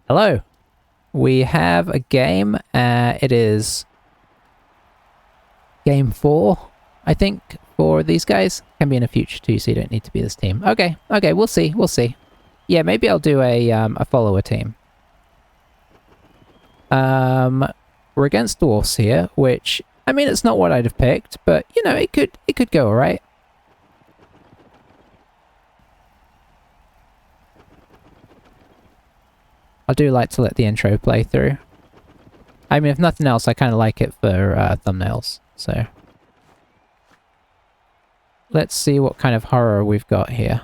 Hello. We have a game. It is game 4, I think, for these guys. Can be in the future too, so you don't need to be this team. Okay, we'll see. Yeah, maybe I'll do a follower team. We're against Dwarves here, which, I mean, it's not what I'd have picked, but, you know, it could go alright. I do like to let the intro play through. I mean, if nothing else, I kind of like it for thumbnails, so... Let's see what kind of horror we've got here.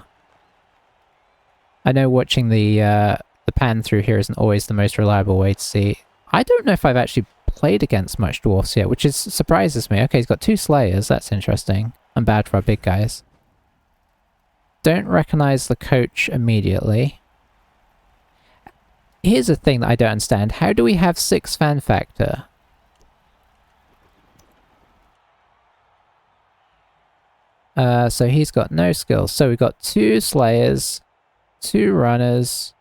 I know watching the pan through here isn't always the most reliable way to see. I don't know if I've actually played against much dwarfs yet, which surprises me. Okay, he's got 2 slayers, that's interesting. I'm bad for our big guys. Don't recognize the coach immediately. Here's a thing that I don't understand. How do we have 6 fan factor? So he's got no skills. So we've got 2 slayers, 2 runners,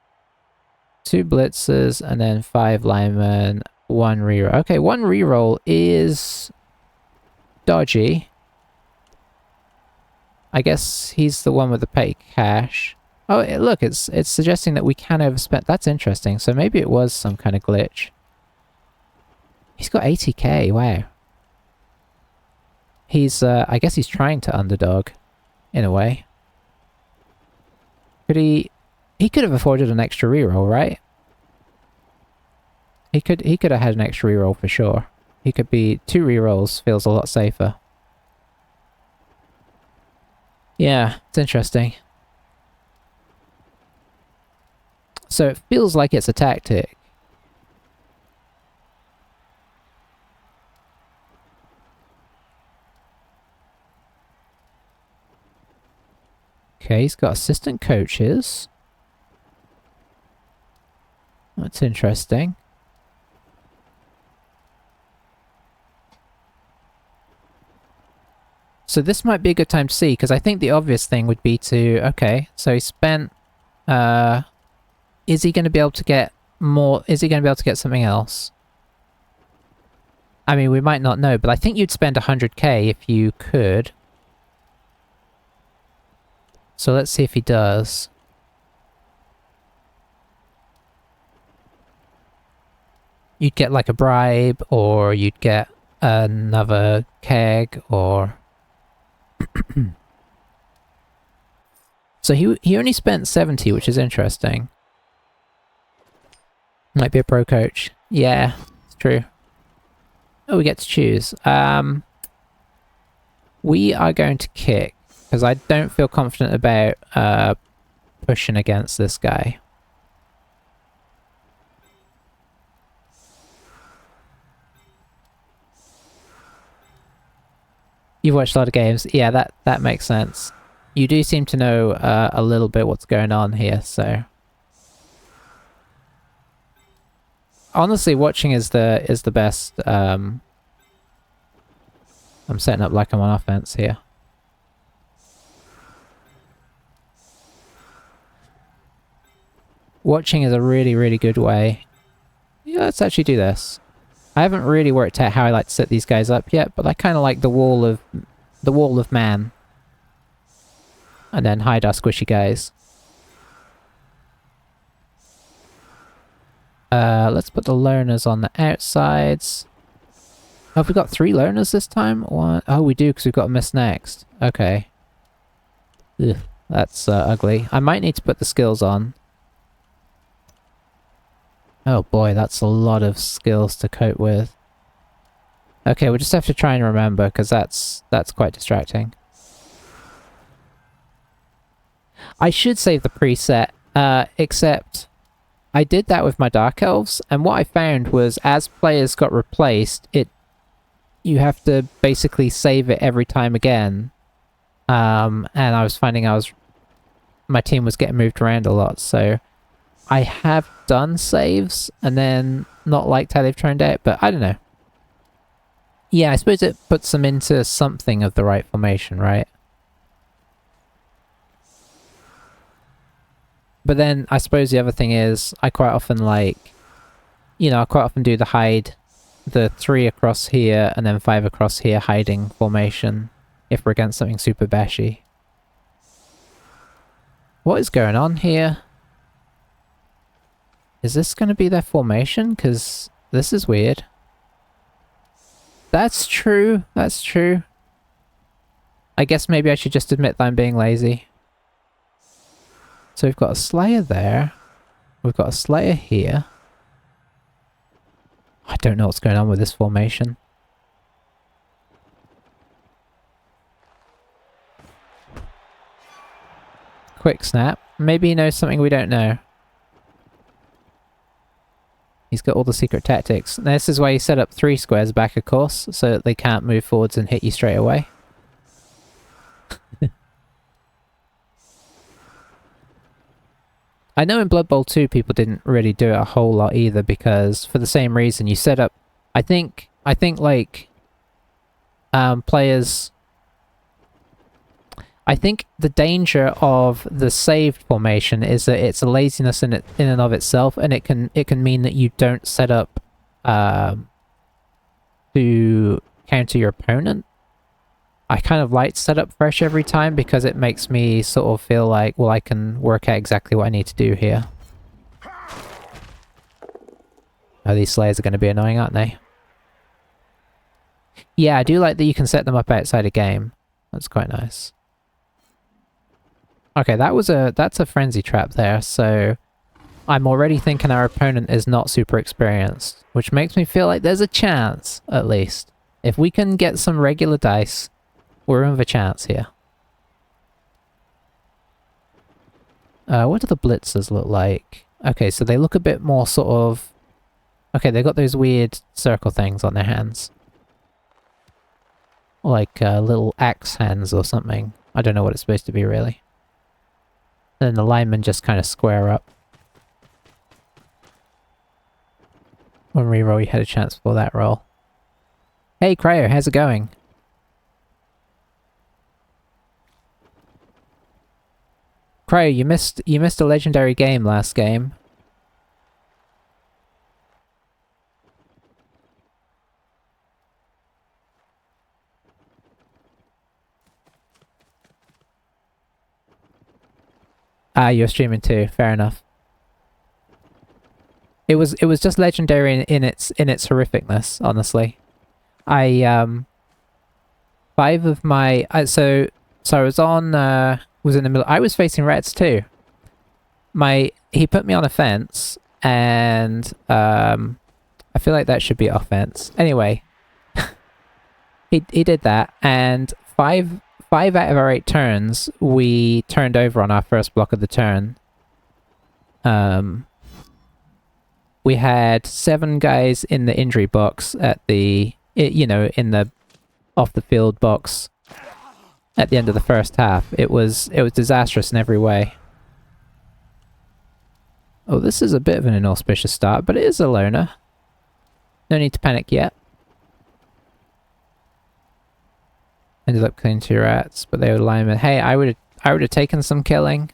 2 blitzers, and then 5 linemen, 1 reroll. Okay, 1 reroll is dodgy. I guess he's the one with the petty cash. Oh, look, it's suggesting that we can overspend. That's interesting. So maybe it was some kind of glitch. He's got 80k, wow. He's, I guess he's trying to underdog, in a way. Could he could have afforded an extra reroll, right? He could have had an extra reroll for sure. He could be 2 rerolls, feels a lot safer. Yeah, it's interesting. So it feels like it's a tactic. Okay, he's got assistant coaches. That's interesting. So this might be a good time to see, because I think the obvious thing would be to... Okay, so he spent... is he going to be able to get more... Is he going to be able to get something else? I mean, we might not know, but I think you'd spend 100k if you could. So let's see if he does. You'd get like a bribe, or you'd get another keg, or... So he only spent 70, which is interesting. Might be a pro coach. Yeah, it's true. Oh, we get to choose. We are going to kick, because I don't feel confident about pushing against this guy. You've watched a lot of games. Yeah, that makes sense. You do seem to know a little bit what's going on here, so... Honestly, watching is the best. I'm setting up like I'm on offense here. Watching is a really, really good way. Yeah, let's actually do this. I haven't really worked out how I like to set these guys up yet, but I kind of like the wall of man. And then hide our squishy guys. Let's put the loners on the outsides. Oh, have we got 3 loners this time? One. Oh, we do, because we've got a miss next. Okay. Ugh, that's ugly. I might need to put the skills on. Oh boy, that's a lot of skills to cope with. Okay, we'll just have to try and remember, because that's quite distracting. I should save the preset, except I did that with my Dark Elves, and what I found was as players got replaced, you have to basically save it every time again. And I was finding my team was getting moved around a lot, so I have done saves and then not liked how they've turned out, but I don't know. Yeah, I suppose it puts them into something of the right formation, right? But then I suppose the other thing is I quite often like, you know, I quite often do the hide, the 3 across here and then 5 across here hiding formation if we're against something super bashy. What is going on here? Is this going to be their formation? Because this is weird. That's true. That's true. I guess maybe I should just admit that I'm being lazy. So we've got a Slayer there. We've got a Slayer here. I don't know what's going on with this formation. Quick snap. Maybe he knows something we don't know. He's got all the secret tactics. And this is why you set up 3 squares back, of course, so that they can't move forwards and hit you straight away. I know in Blood Bowl 2 people didn't really do it a whole lot either, because for the same reason you set up... I think like... players... I think the danger of the saved formation is that it's a laziness in and of itself, and it can mean that you don't set up to counter your opponent. I kind of like to set up fresh every time because it makes me sort of feel like, well, I can work out exactly what I need to do here. Oh, these Slayers are going to be annoying, aren't they? Yeah, I do like that you can set them up outside a game. That's quite nice. Okay, that's a frenzy trap there, so I'm already thinking our opponent is not super experienced, which makes me feel like there's a chance, at least. If we can get some regular dice, we're in with a chance here. What do the blitzers look like? Okay, so they look a bit more sort of... Okay, they've got those weird circle things on their hands. Like little axe hands or something. I don't know what it's supposed to be, really. And then the linemen just kind of square up. One reroll, you had a chance for that roll. Hey Cryo, how's it going? Cryo, you missed a legendary game last game. Ah, you're streaming too. Fair enough. It was just legendary in its horrificness, honestly. I 5 of my so I was on was in the middle. I was facing reds too. He put me on a fence, and I feel like that should be offense. Anyway, he did that, and 5 out of our 8 turns, we turned over on our first block of the turn. We had 7 guys in the injury box at the, you know, in the off the field box at the end of the first half. It was disastrous in every way. Oh, this is a bit of an inauspicious start, but it is a loner. No need to panic yet. Ended up killing 2 rats, but they were linemen. Hey, I would have taken some killing.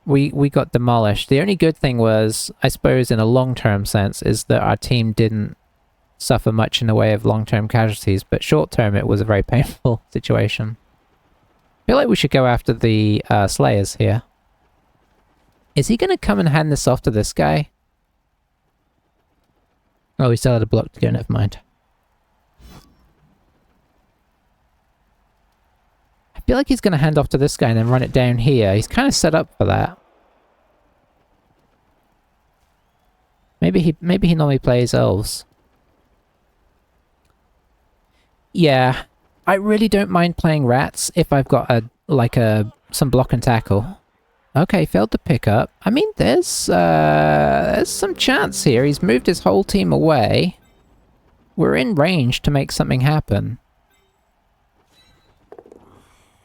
We got demolished. The only good thing was, I suppose in a long-term sense, is that our team didn't suffer much in the way of long-term casualties, but short-term it was a very painful situation. I feel like we should go after the Slayers here. Is he going to come and hand this off to this guy? Oh, he still had a block to go, never mind. I feel like he's going to hand off to this guy and then run it down here. He's kind of set up for that. Maybe he normally plays elves. Yeah, I really don't mind playing rats if I've got some block and tackle. Okay, failed to pick up. I mean, there's some chance here. He's moved his whole team away. We're in range to make something happen.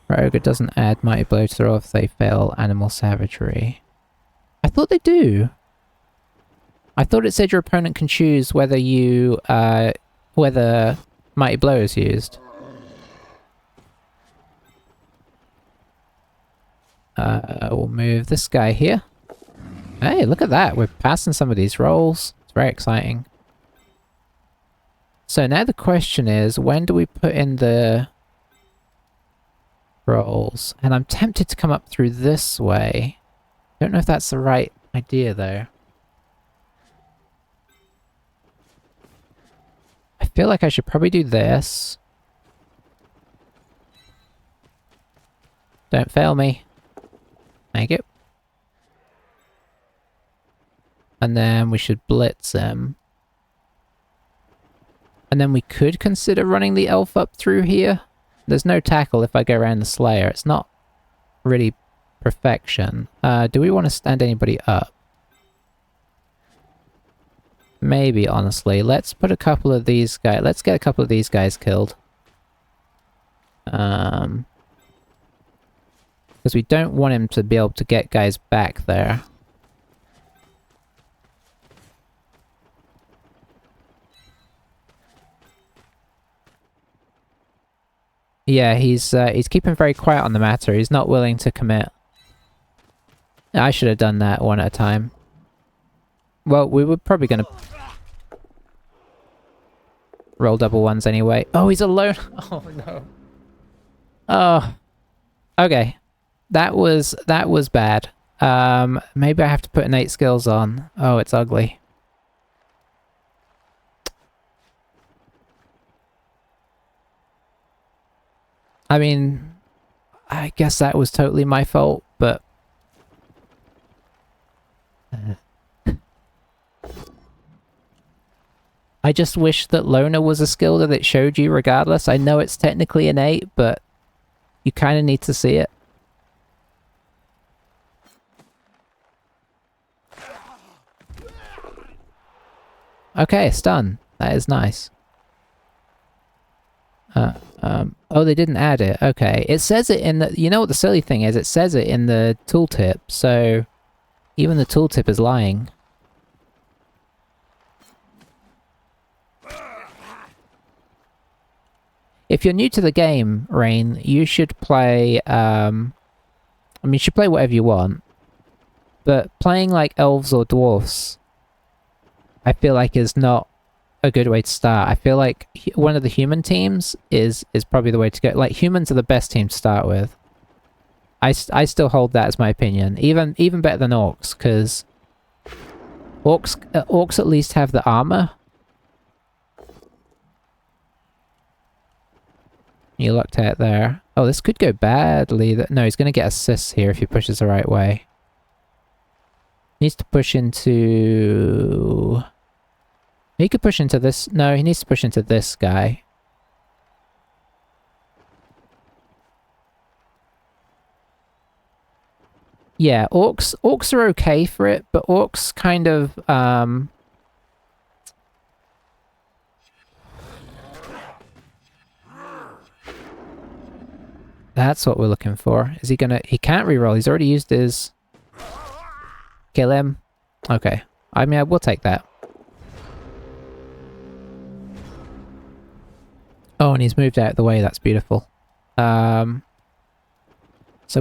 Rogue doesn't add Mighty Blow to throw if they fail Animal Savagery. I thought they do. I thought it said your opponent can choose whether you, whether Mighty Blow is used. We'll move this guy here. Hey, look at that. We're passing some of these rolls. It's very exciting. So now the question is, when do we put in the rolls? And I'm tempted to come up through this way. Don't know if that's the right idea, though. I feel like I should probably do this. Don't fail me. Thank you. And then we should blitz him. And then we could consider running the elf up through here. There's no tackle if I go around the Slayer. It's not really perfection. Do we want to stand anybody up? Maybe, honestly. Let's put a couple of these guys... Let's get a couple of these guys killed. Because we don't want him to be able to get guys back there. Yeah, he's keeping very quiet on the matter. He's not willing to commit. I should have done that one at a time. Well, we were probably going to roll double ones anyway. Oh, he's alone. Oh, no. Oh. Okay. That was bad. Maybe I have to put innate skills on. Oh, it's ugly. I mean, I guess that was totally my fault, but... I just wish that Loner was a skill that it showed you regardless. I know it's technically innate, but you kind of need to see it. Okay, stun. That is nice. Oh, they didn't add it. Okay. It says it in the... You know what the silly thing is? It says it in the tooltip, so... Even the tooltip is lying. If you're new to the game, Rain, you should play... I mean, you should play whatever you want. But playing like elves or dwarfs, I feel like is not a good way to start. I feel like one of the human teams is probably the way to go. Like, humans are the best team to start with. I still hold that as my opinion. Even better than orcs, because orcs at least have the armor. You looked at it there. Oh, this could go badly. No, he's going to get assists here if he pushes the right way. Needs to push into... He could push into this... No, he needs to push into this guy. Yeah, orcs are okay for it, but orcs kind of, That's what we're looking for. Is he gonna... He can't reroll. He's already used his... Kill him. Okay. I mean, we'll take that. Oh, and he's moved out of the way. That's beautiful. So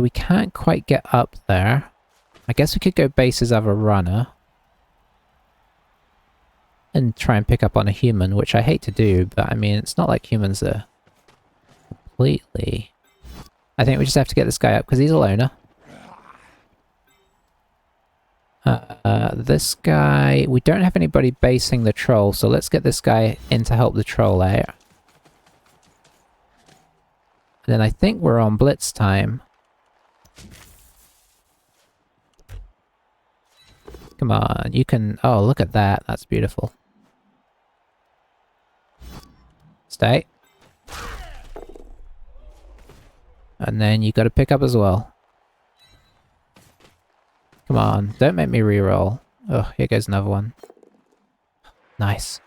we can't quite get up there. I guess we could go bases of a runner. And try and pick up on a human, which I hate to do, but I mean, it's not like humans are completely... I think we just have to get this guy up, because he's a loner. This guy... We don't have anybody basing the troll, so let's get this guy in to help the troll out. And then I think we're on blitz time. Come on, you can... Oh, look at that. That's beautiful. Stay. And then you gotta pick up as well. Come on, don't make me reroll. Oh, here goes another one. Nice.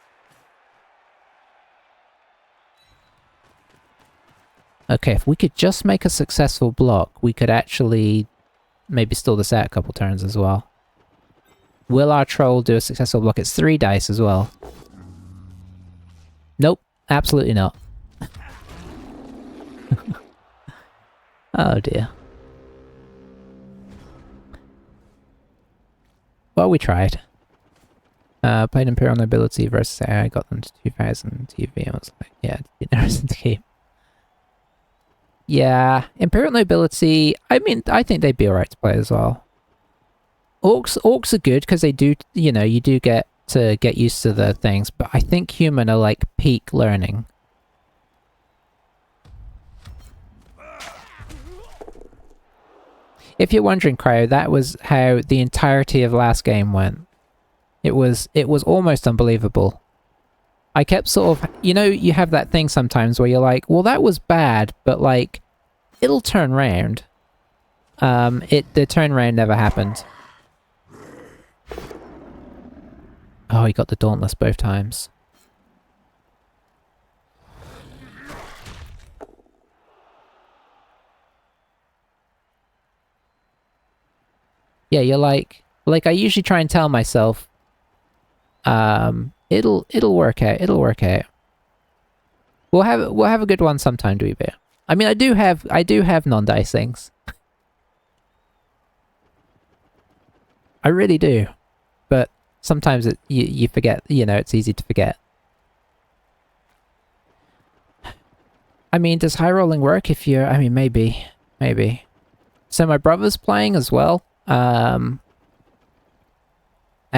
Okay, if we could just make a successful block, we could actually maybe stall this out a couple turns as well. Will our troll do a successful block? It's 3 dice as well. Nope, absolutely not. Oh dear. Well, we tried. Played Imperial Nobility versus AI, got them to 2000 TV. I was like, yeah, interesting to keep. Yeah, Imperial Nobility, I mean, I think they'd be alright to play as well. Orcs are good because they do, you know, you do get to get used to the things, but I think human are like peak learning. If you're wondering, Cryo, that was how the entirety of last game went. It was almost unbelievable. I kept sort of, you know, you have that thing sometimes where you're like, well, that was bad, but like, it'll turn round. The turn round never happened. Oh, he got the Dauntless both times. Yeah, you're like I usually try and tell myself, it'll work out. It'll work out. We'll have a good one sometime, Dweebear. I mean, I do have non-dice things. I really do, but sometimes you forget. You know, it's easy to forget. I mean, does high rolling work if you're? I mean, maybe. So my brother's playing as well. And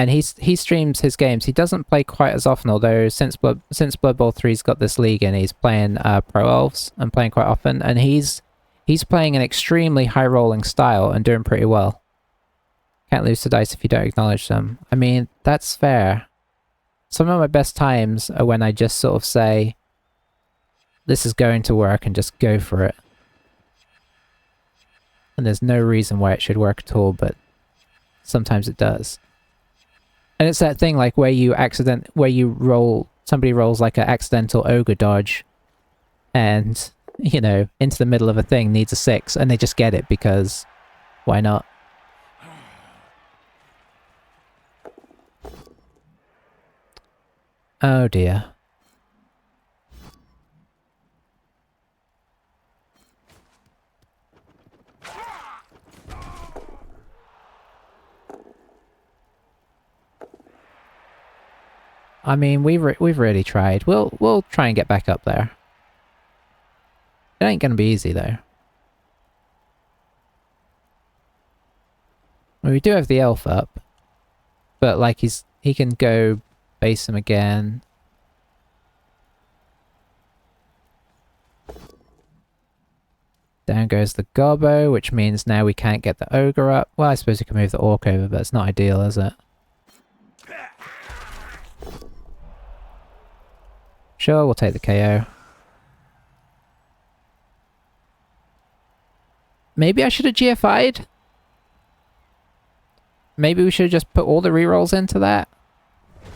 he streams his games. He doesn't play quite as often, although since Blood Bowl 3's got this league and he's playing Pro Elves and playing quite often, and he's playing an extremely high rolling style and doing pretty well. Can't lose to dice if you don't acknowledge them. I mean, that's fair. Some of my best times are when I just sort of say, this is going to work, and just go for it. And there's no reason why it should work at all, but sometimes it does. And it's that thing like where somebody rolls like an accidental ogre dodge and, you know, into the middle of a thing, needs a 6, and they just get it because why not? Oh dear. I mean, we've really tried. We'll try and get back up there. It ain't gonna be easy though. Well, we do have the elf up, but like he can go base him again. Down goes the gobbo, which means now we can't get the ogre up. Well, I suppose we can move the orc over, but it's not ideal, is it? Sure, we'll take the KO. Maybe I should have GFI'd? Maybe we should have just put all the rerolls into that?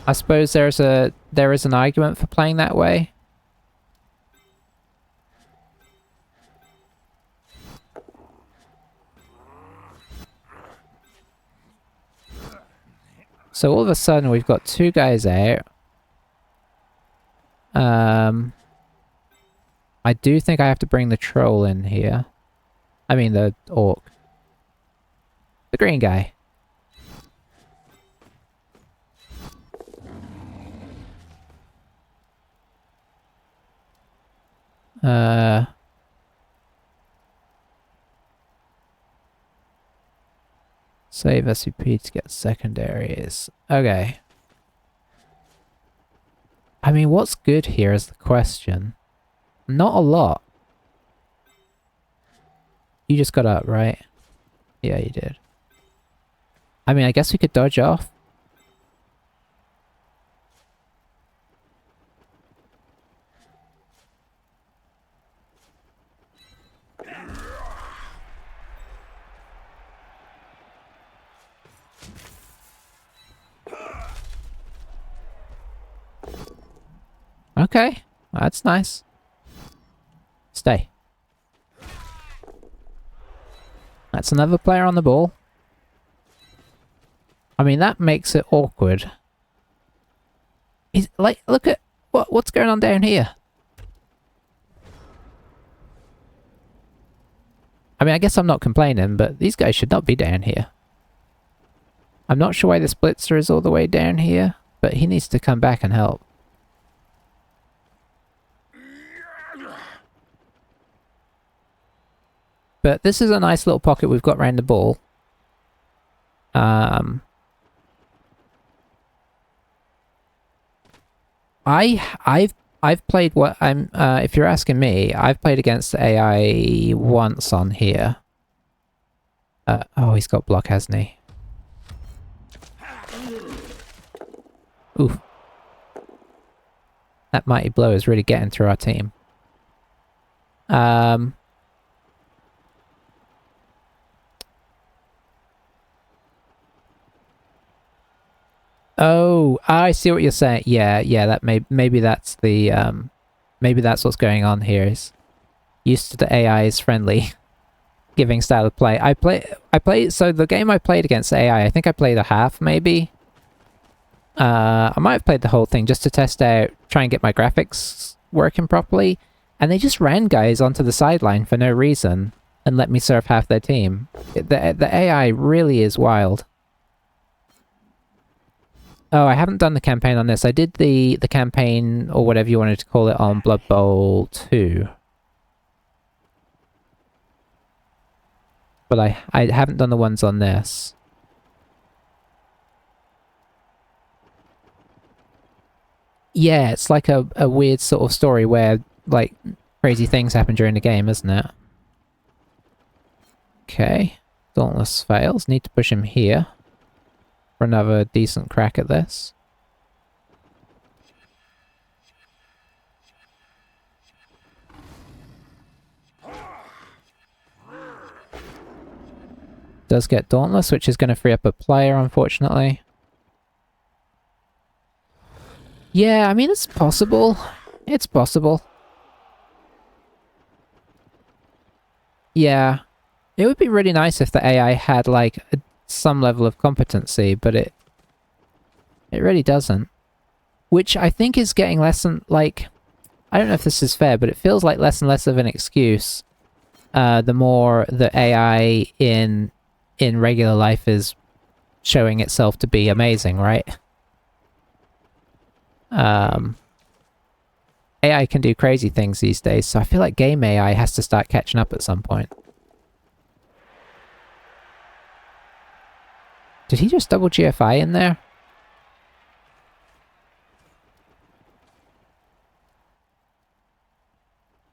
I suppose there is an argument for playing that way. So all of a sudden we've got 2 guys out. I do think I have to bring the troll in here. I mean the orc. The green guy. Save SCP to get secondaries. Okay. I mean, what's good here is the question. Not a lot. You just got up, right? Yeah, you did. I mean, I guess we could dodge off. Okay, that's nice. Stay. That's another player on the ball. I mean, that makes it awkward. Like, look at what's going on down here. I mean, I guess I'm not complaining, but these guys should not be down here. I'm not sure why the Splitzer is all the way down here, but he needs to come back and help. But this is a nice little pocket we've got around the ball. I've played what I'm if you're asking me, I've played against the AI once on here. Oh, he's got block, hasn't he? Oof. That mighty blow is really getting through our team. Oh, I see what you're saying. Yeah, that maybe that's the maybe that's what's going on here. Is used to the AI's friendly giving style of play. I play so the game I played against the AI, I think I played a half maybe. I might have played the whole thing just to test out, try and get my graphics working properly, and they just ran guys onto the sideline for no reason and let me serve half their team. The AI really is wild. Oh, I haven't done the campaign on this. I did the campaign, or whatever you wanted to call it, on Blood Bowl 2. But I haven't done the ones on this. Yeah, it's like a weird sort of story where, like, crazy things happen during the game, isn't it? Okay. Dauntless fails. Need to push him here for another decent crack at this. Does get Dauntless, which is going to free up a player, unfortunately. Yeah, I mean, it's possible. It's possible. Yeah. It would be really nice if the AI had, like, some level of competency, but it really doesn't. Which I think is getting less and, like... I don't know if this is fair, but it feels like less and less of an excuse the more the AI in regular life is showing itself to be amazing, right? AI can do crazy things these days, so I feel like game AI has to start catching up at some point. Did he just double GFI in there?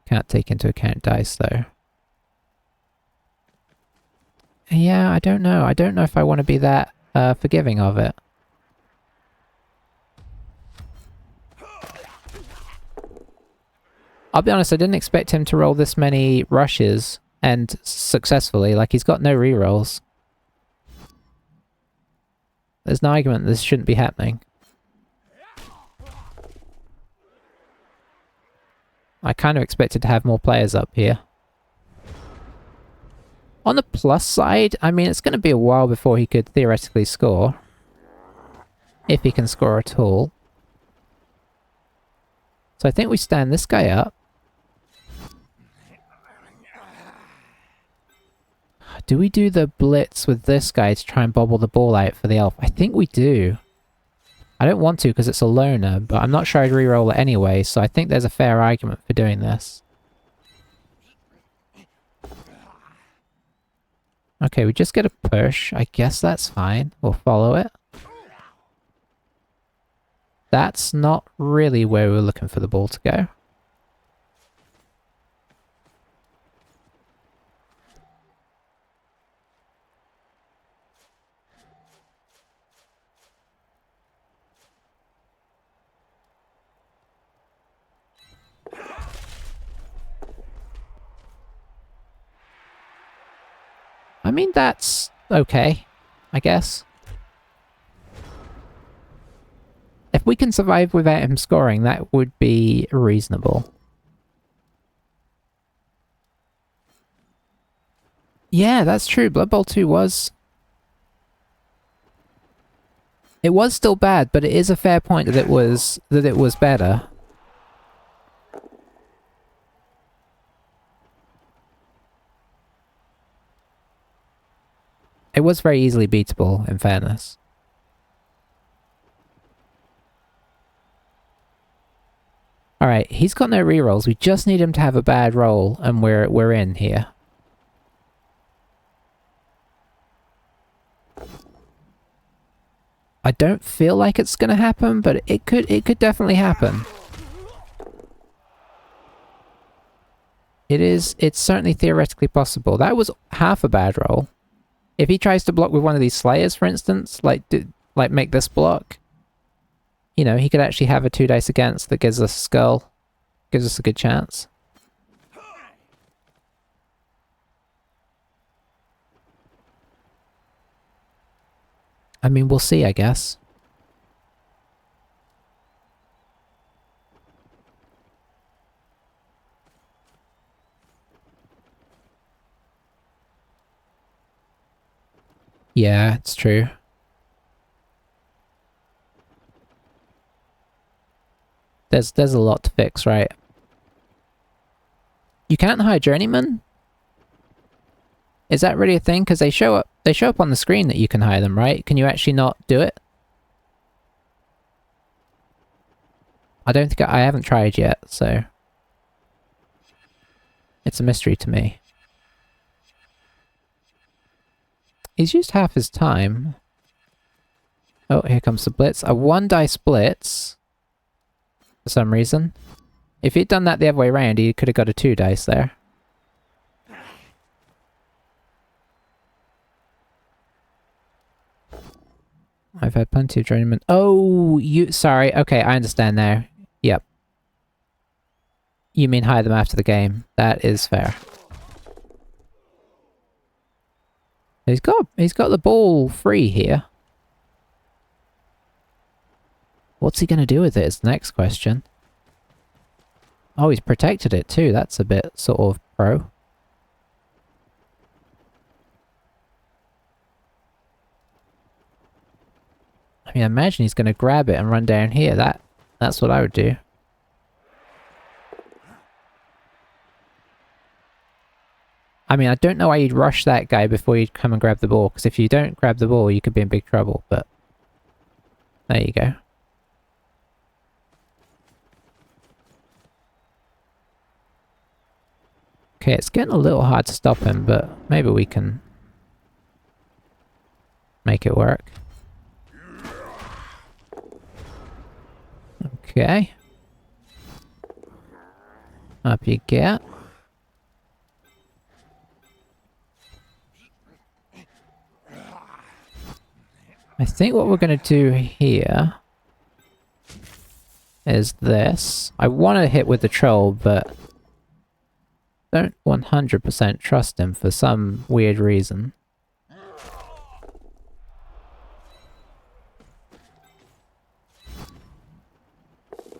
Can't take into account dice, though. Yeah, I don't know. I don't know if I want to be that forgiving of it. I'll be honest, I didn't expect him to roll this many rushes, and successfully. Like, he's got no rerolls. There's no argument this shouldn't be happening. I kind of expected to have more players up here. On the plus side, I mean, it's going to be a while before he could theoretically score. If he can score at all. So I think we stand this guy up. Do we do the blitz with this guy to try and bobble the ball out for the elf? I think we do. I don't want to because it's a loner, but I'm not sure I'd re-roll it anyway, so I think there's a fair argument for doing this. Okay, we just get a push. I guess that's fine. We'll follow it. That's not really where we were looking for the ball to go. I mean, that's okay, I guess. If we can survive without him scoring, that would be reasonable. Yeah, that's true. Blood Bowl 2 was... It was still bad, but it is a fair point that it was better. It was very easily beatable, in fairness. Alright, he's got no rerolls. We just need him to have a bad roll, and we're in here. I don't feel like it's gonna happen, but it could definitely happen. It's certainly theoretically possible. That was half a bad roll. If he tries to block with one of these Slayers, for instance, like make this block, you know, he could actually have a 2 dice against that gives us a skull. Gives us a good chance. I mean, we'll see, I guess. Yeah, it's true. There's a lot to fix, right? You can't hire journeymen? Is that really a thing? Because they show up on the screen that you can hire them, right? Can you actually not do it? I don't think I haven't tried yet, so it's a mystery to me. He's used half his time. Oh, here comes the blitz. A 1 dice blitz. For some reason. If he'd done that the other way around, he could have got a 2 dice there. I've had plenty of journeymen. Oh, sorry. Okay, I understand now. Yep. You mean hire them after the game. That is fair. He's got the ball free here. What's he gonna do with it is the next question. Oh, he's protected it too. That's a bit sort of pro. I mean, I imagine he's gonna grab it and run down here. That's what I would do. I mean, I don't know why you'd rush that guy before you'd come and grab the ball, because if you don't grab the ball, you could be in big trouble, but... There you go. Okay, it's getting a little hard to stop him, but maybe we can... make it work. Okay. Up you get. I think what we're going to do here is this. I want to hit with the troll, but don't 100% trust him for some weird reason.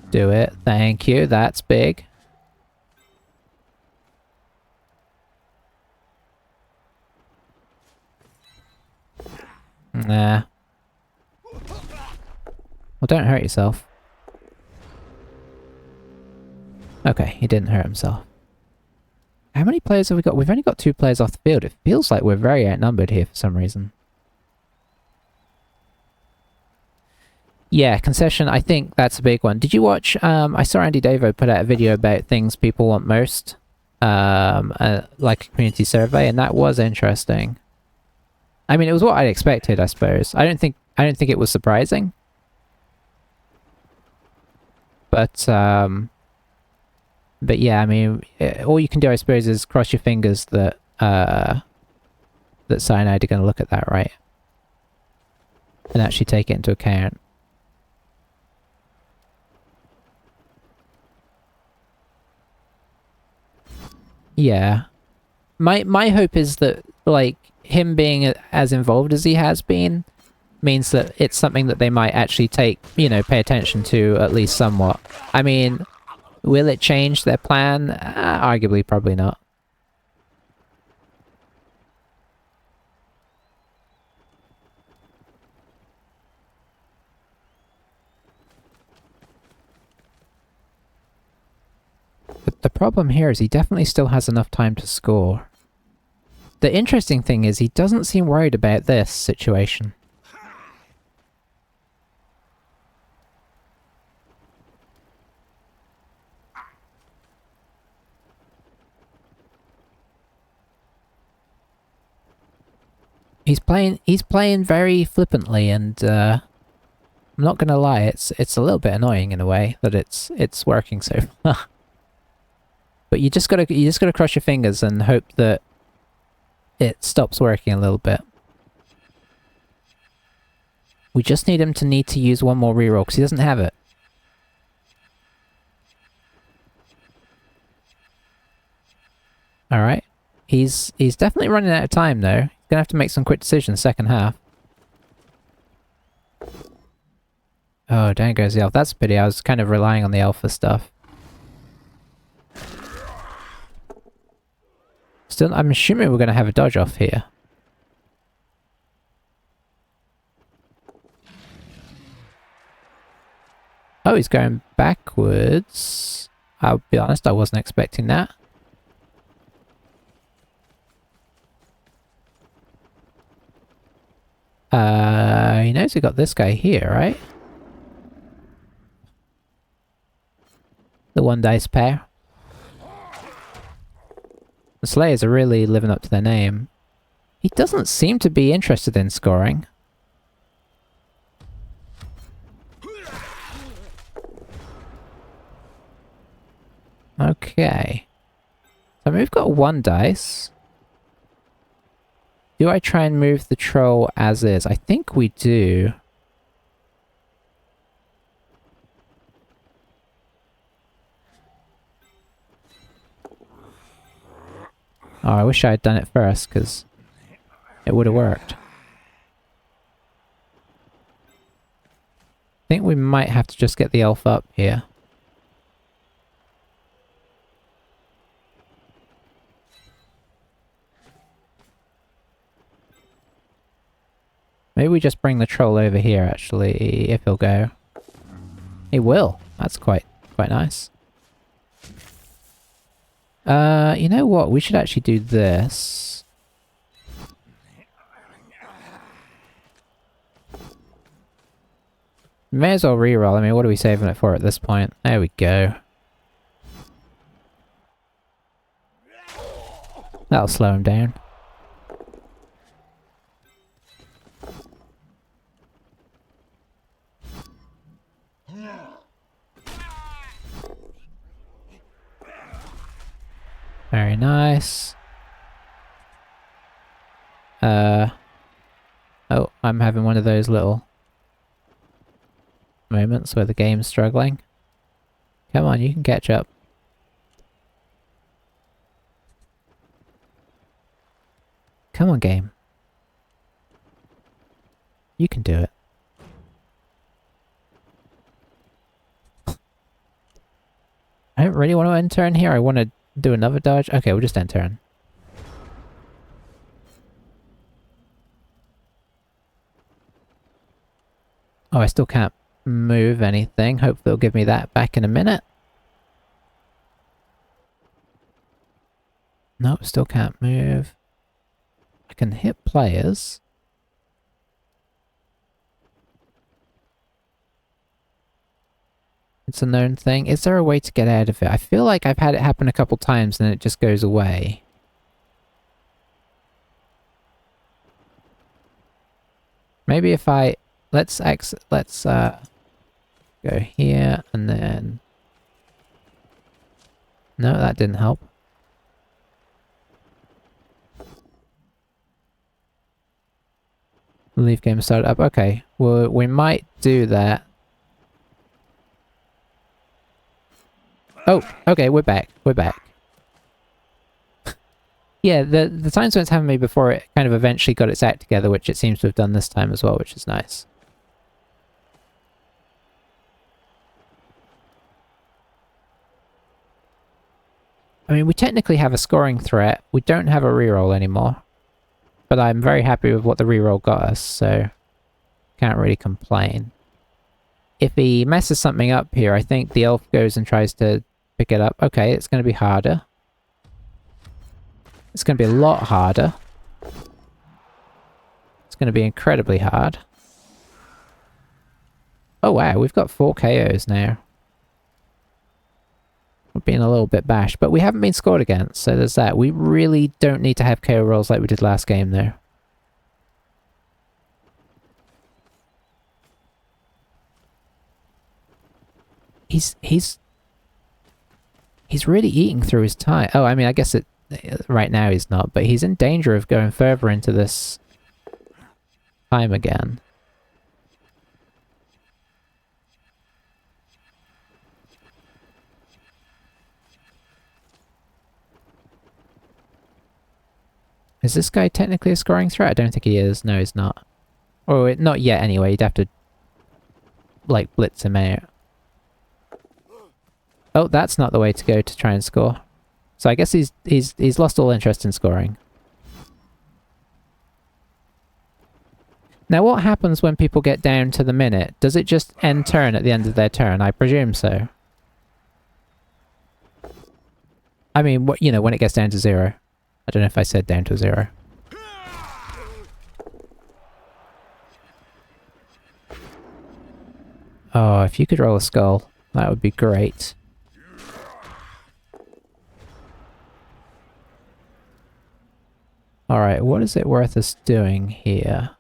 Do it. Thank you. That's big. Nah. Well, don't hurt yourself. Okay, he didn't hurt himself. How many players have we got? We've only got 2 players off the field. It feels like we're very outnumbered here for some reason. Yeah, concession, I think that's a big one. Did you watch, I saw Andy Davo put out a video about things people want most, like a community survey, and that was interesting. I mean, it was what I'd expected, I suppose. I don't think it was surprising. But yeah, I mean, all you can do, I suppose, is cross your fingers that, that Cyanide are going to look at that, right? And actually take it into account. Yeah. My hope is that, like, him being as involved as he has been means that it's something that they might actually take, you know, pay attention to at least somewhat. I mean, will it change their plan? Arguably, probably not. But the problem here is he definitely still has enough time to score. The interesting thing is he doesn't seem worried about this situation. He's playing very flippantly, and I'm not gonna lie, it's a little bit annoying in a way that it's working so far. But you just gotta cross your fingers and hope that it stops working a little bit. We just need him to use one more reroll because he doesn't have it. Alright. He's definitely running out of time though. He's gonna have to make some quick decisions second half. Oh, down goes the elf. That's a pity. I was kind of relying on the elf for stuff. Still, I'm assuming we're gonna have a dodge off here. Oh, he's going backwards. I'll be honest, I wasn't expecting that. He knows we got this guy here, right? The one dice pair. The Slayers are really living up to their name. He doesn't seem to be interested in scoring. Okay. So we've got one dice. Do I try and move the troll as is? I think we do. Oh, I wish I had done it first, because it would have worked. I think we might have to just get the elf up here. Maybe we just bring the troll over here, actually, if he'll go. He will. That's quite nice. You know what? We should actually do this. May as well reroll. I mean, what are we saving it for at this point? There we go. That'll slow him down. Very nice. Oh, I'm having one of those little moments where the game's struggling. Come on, you can catch up. Come on, game. You can do it. I don't really want to end turn here. I want to do another dodge? Okay, we'll just end turn. Oh, I still can't move anything. Hopefully they'll give me that back in a minute. Nope, still can't move. I can hit players. It's a known thing. Is there a way to get out of it? I feel like I've had it happen a couple times and it just goes away. Maybe if I... Let's go here and then... No, that didn't help. Leave game started up. Okay, well, we might do that. Oh, okay, we're back. We're back. Yeah, the time spent having me before it kind of eventually got its act together, which it seems to have done this time as well, which is nice. I mean, we technically have a scoring threat. We don't have a reroll anymore. But I'm very happy with what the reroll got us, so can't really complain. If he messes something up here, I think the elf goes and tries to pick it up. Okay, it's going to be harder. It's going to be a lot harder. It's going to be incredibly hard. Oh wow, we've got 4 KOs now. We're being a little bit bashed, but we haven't been scored against, so there's that. We really don't need to have KO rolls like we did last game, though. He's really eating through his time. Oh, I mean, I guess it right now he's not, but he's in danger of going further into this time again. Is this guy technically a scoring threat? I don't think he is. No, he's not. Or not yet anyway. You'd have to like blitz him out. Oh, that's not the way to go to try and score. So I guess he's lost all interest in scoring. Now what happens when people get down to the minute? Does it just end turn at the end of their turn? I presume so. I mean, you know, when it gets down to 0. I don't know if I said down to 0. Oh, if you could roll a skull, that would be great. Alright, what is it worth us doing here?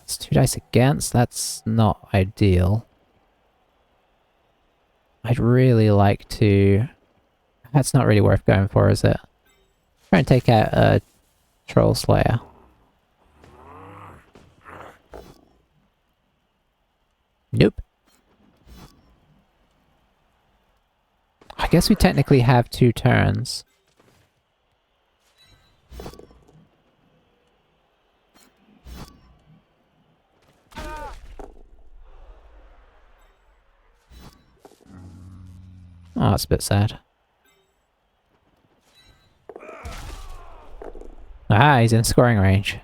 It's 2 dice against, that's not ideal. I'd really like to... That's not really worth going for, is it? Try and take out a Troll Slayer. Nope. I guess we technically have 2 turns. Oh, that's a bit sad. Ah, he's in scoring range.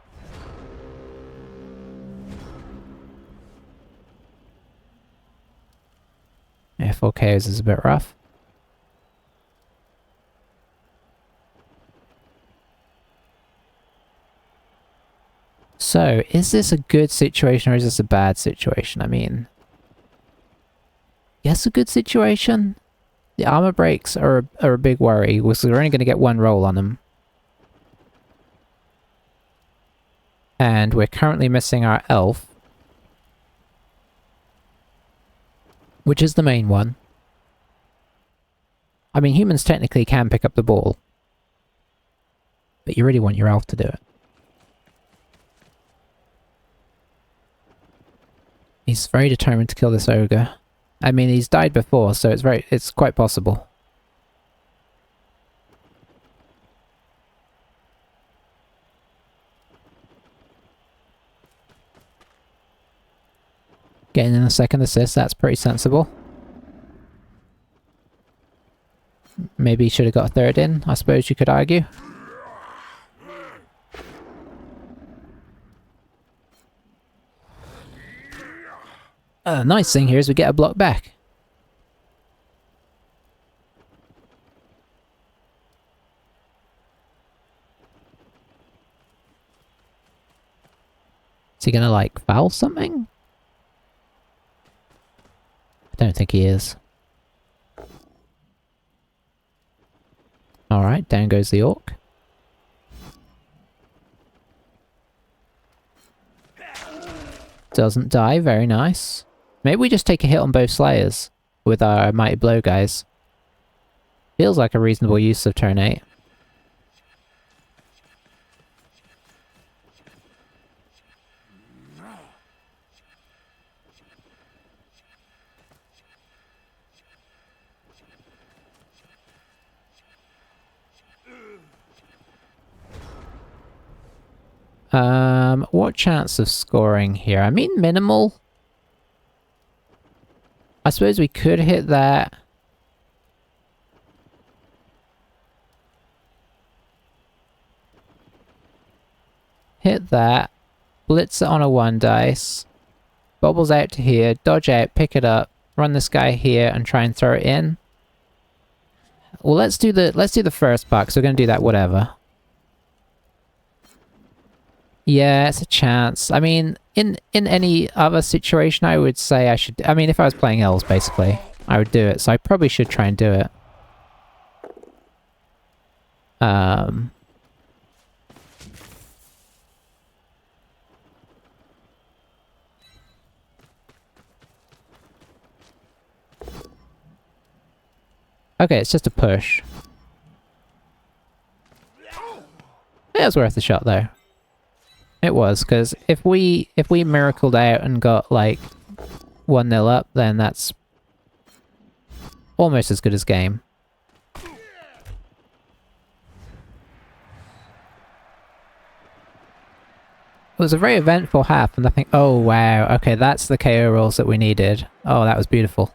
Yeah, 4 KOs is a bit rough. So, is this a good situation or is this a bad situation? I mean... Yes, a good situation? The armor breaks are a big worry, because we're only going to get 1 roll on them. And we're currently missing our elf. Which is the main one. I mean, humans technically can pick up the ball. But you really want your elf to do it. He's very determined to kill this ogre. I mean, he's died before, so it's quite possible. Getting in a second assist, that's pretty sensible. Maybe he should have got a 3rd in, I suppose you could argue. The nice thing here is we get a block back. Is he gonna, like, foul something? I don't think he is. Alright, down goes the orc. Doesn't die, very nice. Maybe we just take a hit on both Slayers with our Mighty Blow guys. Feels like a reasonable use of turn 8. What chance of scoring here? I mean, minimal. I suppose we could hit that. Hit that. Blitz it on a 1 dice. Bobbles out to here, dodge out, pick it up, run this guy here and try and throw it in. Well, let's do the first part, because we're going to do that whatever. Yeah, it's a chance. I mean, in any other situation, I would say I should... I mean, if I was playing elves, basically, I would do it. So I probably should try and do it. Okay, it's just a push. It was worth a shot though. It was, because if we miracled out and got like 1-0 up, then that's almost as good as game. It was a very eventful half, and I think, oh wow, okay, that's the KO rolls that we needed. Oh, that was beautiful.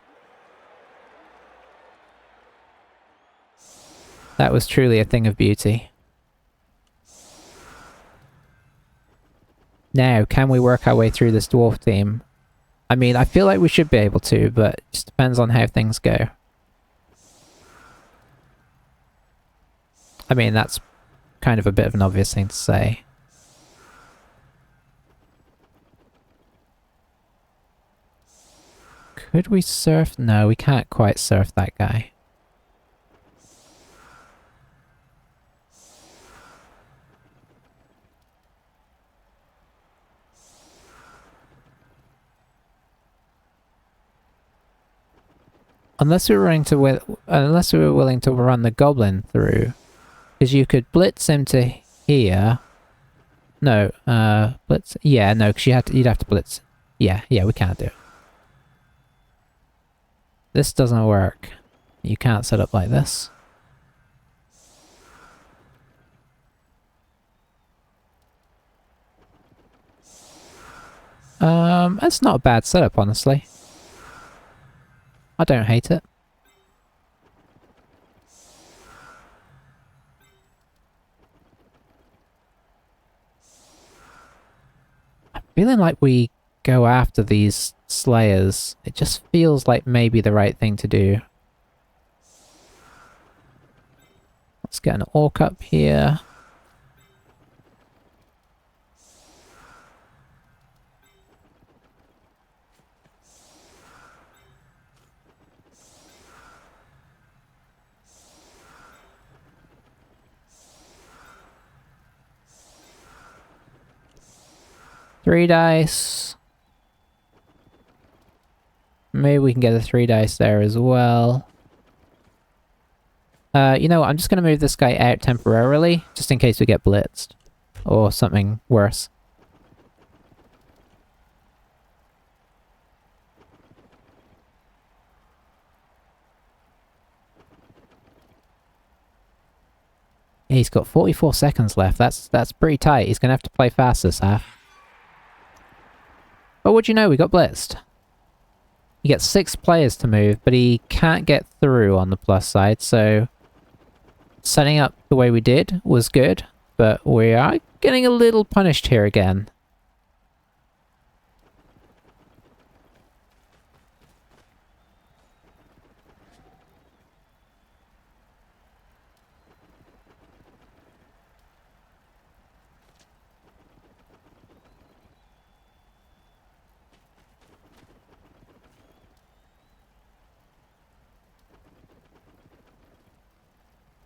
That was truly a thing of beauty. Now, can we work our way through this dwarf team? I mean, I feel like we should be able to, but it just depends on how things go. I mean, that's kind of a bit of an obvious thing to say. Could we surf? No, we can't quite surf that guy. Unless we were willing to run the goblin through, because you could blitz him to here. No, blitz. Yeah, no, because you'd have to blitz. Yeah, we can't do it. This doesn't work. You can't set up like this. That's not a bad setup, honestly. I don't hate it. I'm feeling like we go after these slayers. It just feels like maybe the right thing to do. Let's get an orc up here. Three dice. Maybe we can get a 3 dice there as well. You know what, I'm just going to move this guy out temporarily, just in case we get blitzed. Or something worse. Yeah, he's got 44 seconds left. That's pretty tight. He's going to have to play fast this half. But what'd you know, we got blitzed. You get 6 players to move, but he can't get through on the plus side, so setting up the way we did was good, but we are getting a little punished here again.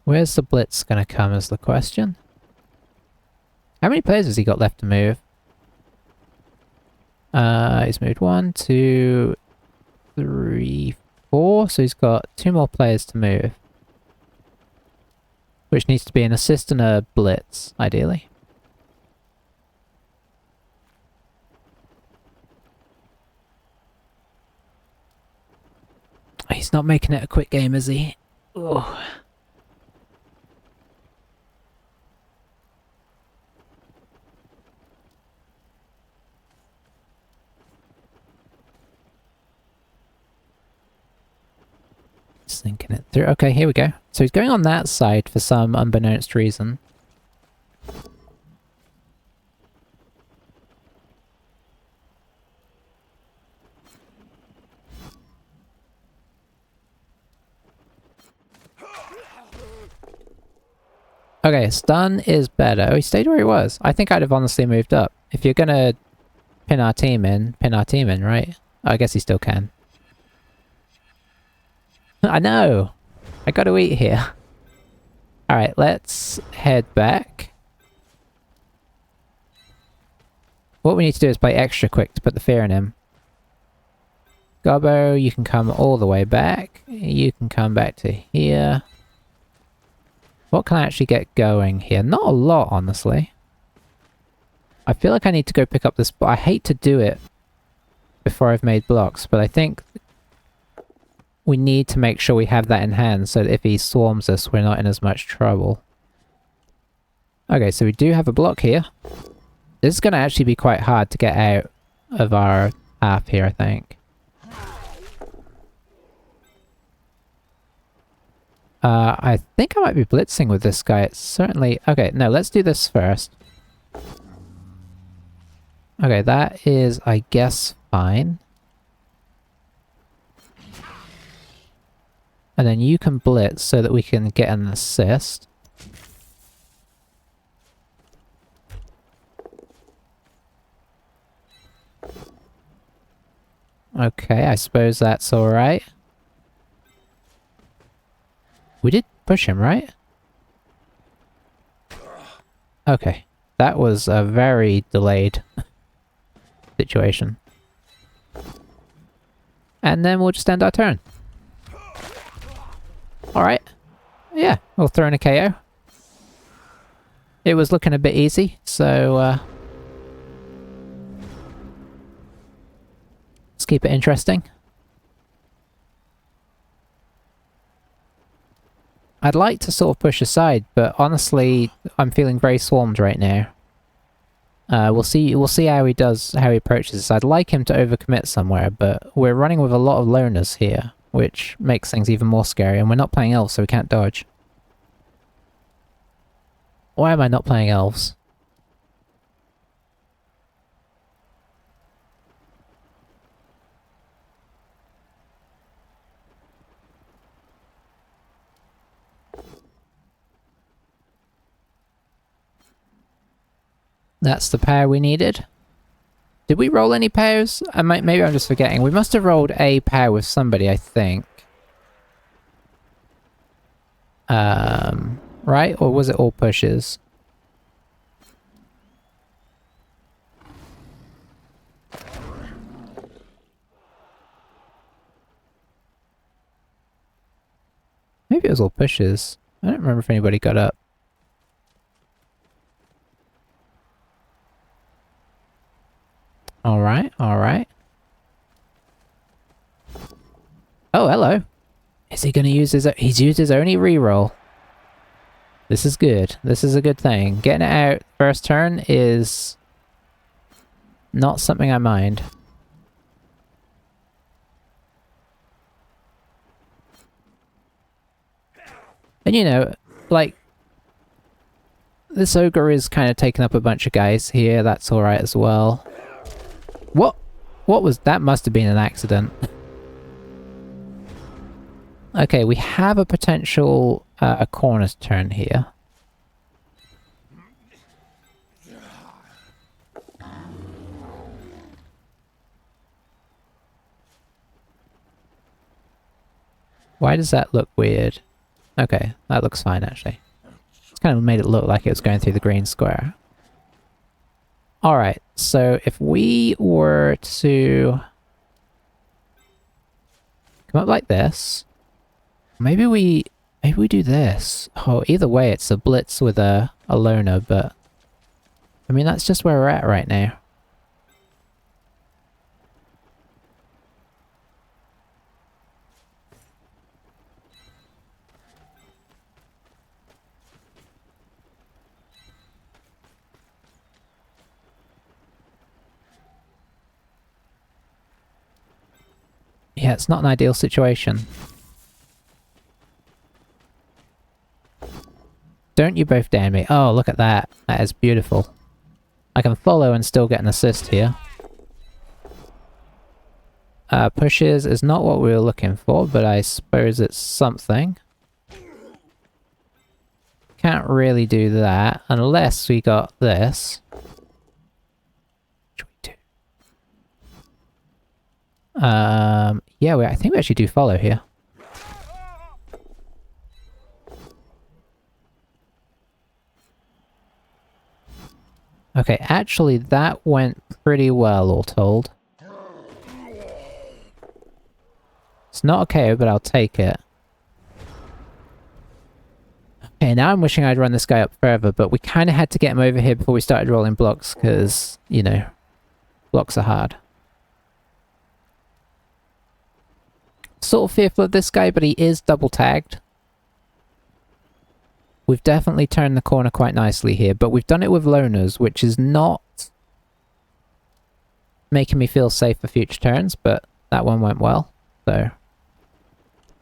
Where's the blitz gonna come is the question. How many players has he got left to move? He's moved 1, 2, 3, 4, so he's got 2 more players to move. Which needs to be an assist and a blitz, ideally. He's not making it a quick game, is he? Ugh. Just thinking it through. Okay, here we go. So he's going on that side for some unbeknownst reason. Okay, stun is better. Oh, he stayed where he was. I think I'd have honestly moved up. If you're gonna pin our team in, right? Oh, I guess he still can. I know! I gotta eat here. Alright, let's head back. What we need to do is play extra quick to put the fear in him. Gobbo, you can come all the way back. You can come back to here. What can I actually get going here? Not a lot, honestly. I feel like I need to go pick up this... I hate to do it before I've made blocks, but I think we need to make sure we have that in hand so that if he swarms us, we're not in as much trouble. Okay, so we do have a block here. This is going to actually be quite hard to get out of our half here, I think. I think I might be blitzing with this guy. It's certainly... Okay, no, let's do this first. Okay, that is, I guess, fine. And then you can blitz so that we can get an assist. Okay, I suppose that's alright. We did push him, right? Okay. That was a very delayed situation. And then we'll just end our turn. Alright. Yeah, we'll throw in a KO. It was looking a bit easy, so let's keep it interesting. I'd like to sort of push aside, but honestly, I'm feeling very swarmed right now. We'll see how he does, how he approaches this. I'd like him to overcommit somewhere, but we're running with a lot of loners here, which makes things even more scary, and we're not playing elves, so we can't dodge. Why am I not playing elves? That's the power we needed. Did we roll any powers? Maybe I'm just forgetting. We must have rolled a power with somebody, I think. Right? Or was it all pushes? Maybe it was all pushes. I don't remember if anybody got up. Alright, alright. Oh, hello. Is he gonna use his... He's used his only reroll. This is good. This is a good thing. Getting it out first turn is not something I mind. And you know, like, this ogre is kind of taking up a bunch of guys here. That's alright as well. What was that? Must have been an accident. Okay, we have a potential a corner turn here. Why does that look weird? Okay, that looks fine actually. It's kind of made it look like it was going through the green square. Alright, so if we were to come up like this, maybe we do this. Oh, either way it's a blitz with a loner, but I mean that's just where we're at right now. Yeah, it's not an ideal situation. Don't you both dare me. Oh, look at that. That is beautiful. I can follow and still get an assist here. Pushes is not what we were looking for, but I suppose it's something. Can't really do that unless we got this. Yeah, I think we actually do follow here. Okay, actually that went pretty well, all told. It's not a KO, but I'll take it. Okay, now I'm wishing I'd run this guy up further, but we kind of had to get him over here before we started rolling blocks, because, you know, blocks are hard. Sort of fearful of this guy, but he is double tagged. We've definitely turned the corner quite nicely here, but we've done it with loners, which is not making me feel safe for future turns, but that one went well, so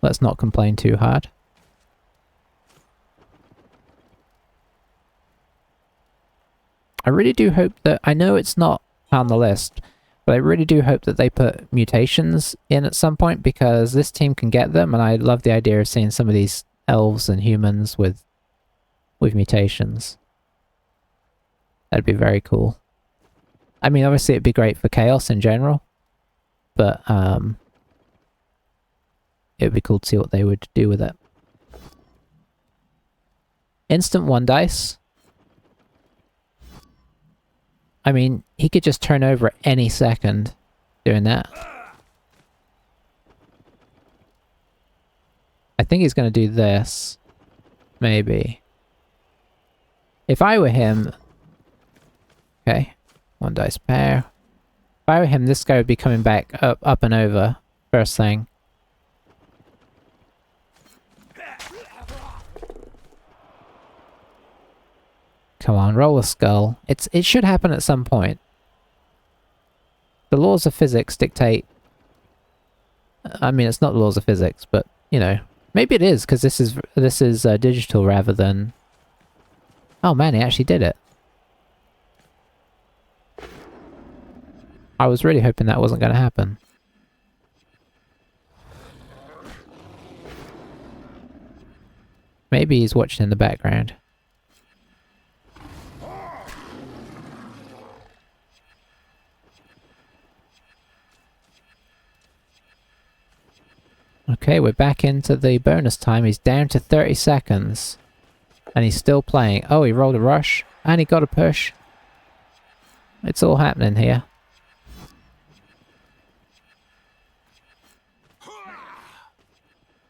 let's not complain too hard. I really do hope that, I know it's not on the list, but I really do hope that they put mutations in at some point, because this team can get them, and I love the idea of seeing some of these elves and humans with mutations. That'd be very cool. I mean, obviously it'd be great for chaos in general, but it would be cool to see what they would do with it. Instant 1 dice. I mean, he could just turn over at any second doing that. I think he's going to do this. Maybe. If I were him... Okay. 1 dice pair. If I were him, this guy would be coming back up and over first thing. Come on, roll a skull. It should happen at some point. The laws of physics dictate... I mean, it's not the laws of physics, but, you know. Maybe it is, because this is digital rather than... Oh man, he actually did it. I was really hoping that wasn't going to happen. Maybe he's watching in the background. Okay, we're back into the bonus time. He's down to 30 seconds. And he's still playing. Oh, he rolled a rush. And he got a push. It's all happening here.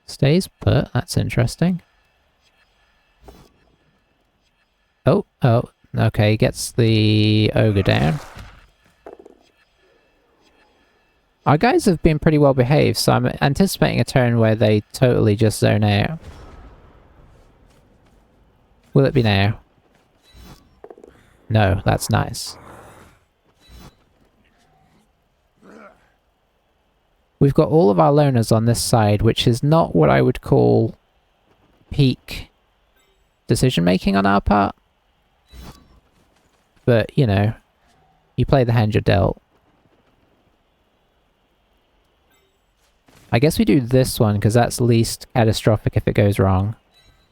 Stays put. That's interesting. Oh. Okay, he gets the ogre down. Our guys have been pretty well behaved, so I'm anticipating a turn where they totally just zone out. Will it be now? No, that's nice. We've got all of our loners on this side, which is not what I would call peak decision-making on our part. But, you know, you play the hand you're dealt. I guess we do this one, because that's least catastrophic if it goes wrong.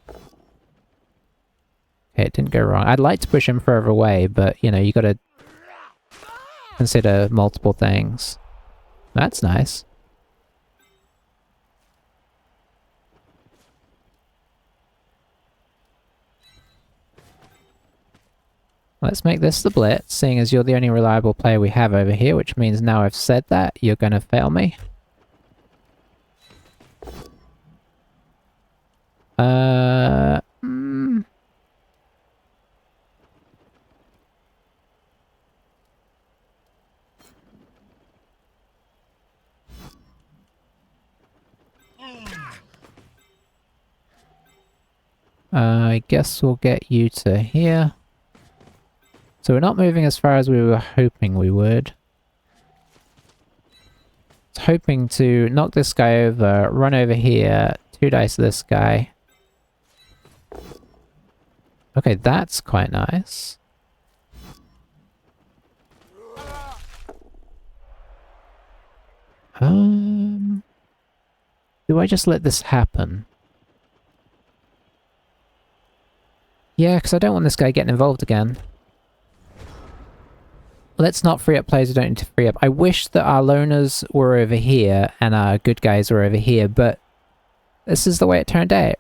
Okay, it didn't go wrong. I'd like to push him further away, but, you know, you gotta consider multiple things. That's nice. Let's make this the blitz, seeing as you're the only reliable player we have over here, which means now I've said that, you're gonna fail me. I guess we'll get you to here. So we're not moving as far as we were hoping we would. I was hoping to knock this guy over, run over here, 2 dice this guy. Okay, that's quite nice. Do I just let this happen? Yeah, because I don't want this guy getting involved again. Let's not free up players who don't need to free up. I wish that our loners were over here and our good guys were over here, but this is the way it turned out.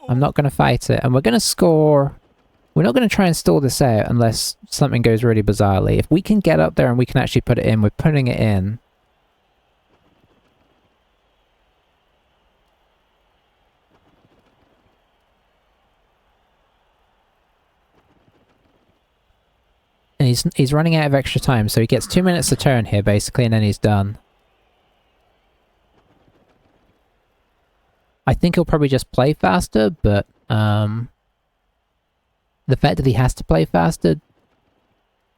I'm not going to fight it, and we're going to score... We're not going to try and stall this out unless something goes really bizarrely. If we can get up there and we can actually put it in, we're putting it in. he's running out of extra time, so he gets 2 minutes a turn here, basically, and then he's done. I think he'll probably just play faster, but the fact that he has to play faster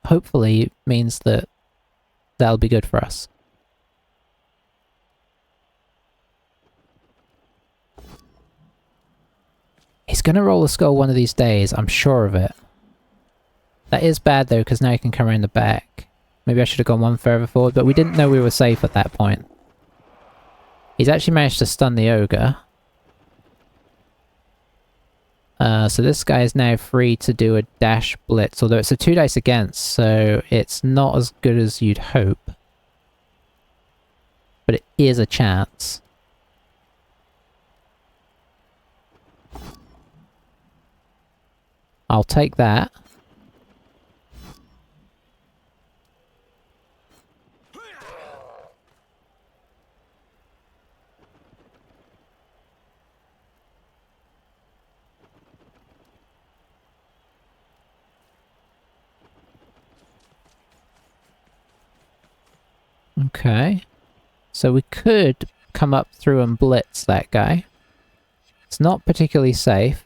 hopefully means that that'll be good for us. He's gonna roll a skull one of these days, I'm sure of it. That is bad though, because now he can come around the back. Maybe I should have gone one further forward, but we didn't know we were safe at that point. He's actually managed to stun the ogre. So this guy is now free to do a dash blitz, although it's a 2 dice against, so it's not as good as you'd hope. But it is a chance. I'll take that. Okay. So we could come up through and blitz that guy. It's not particularly safe.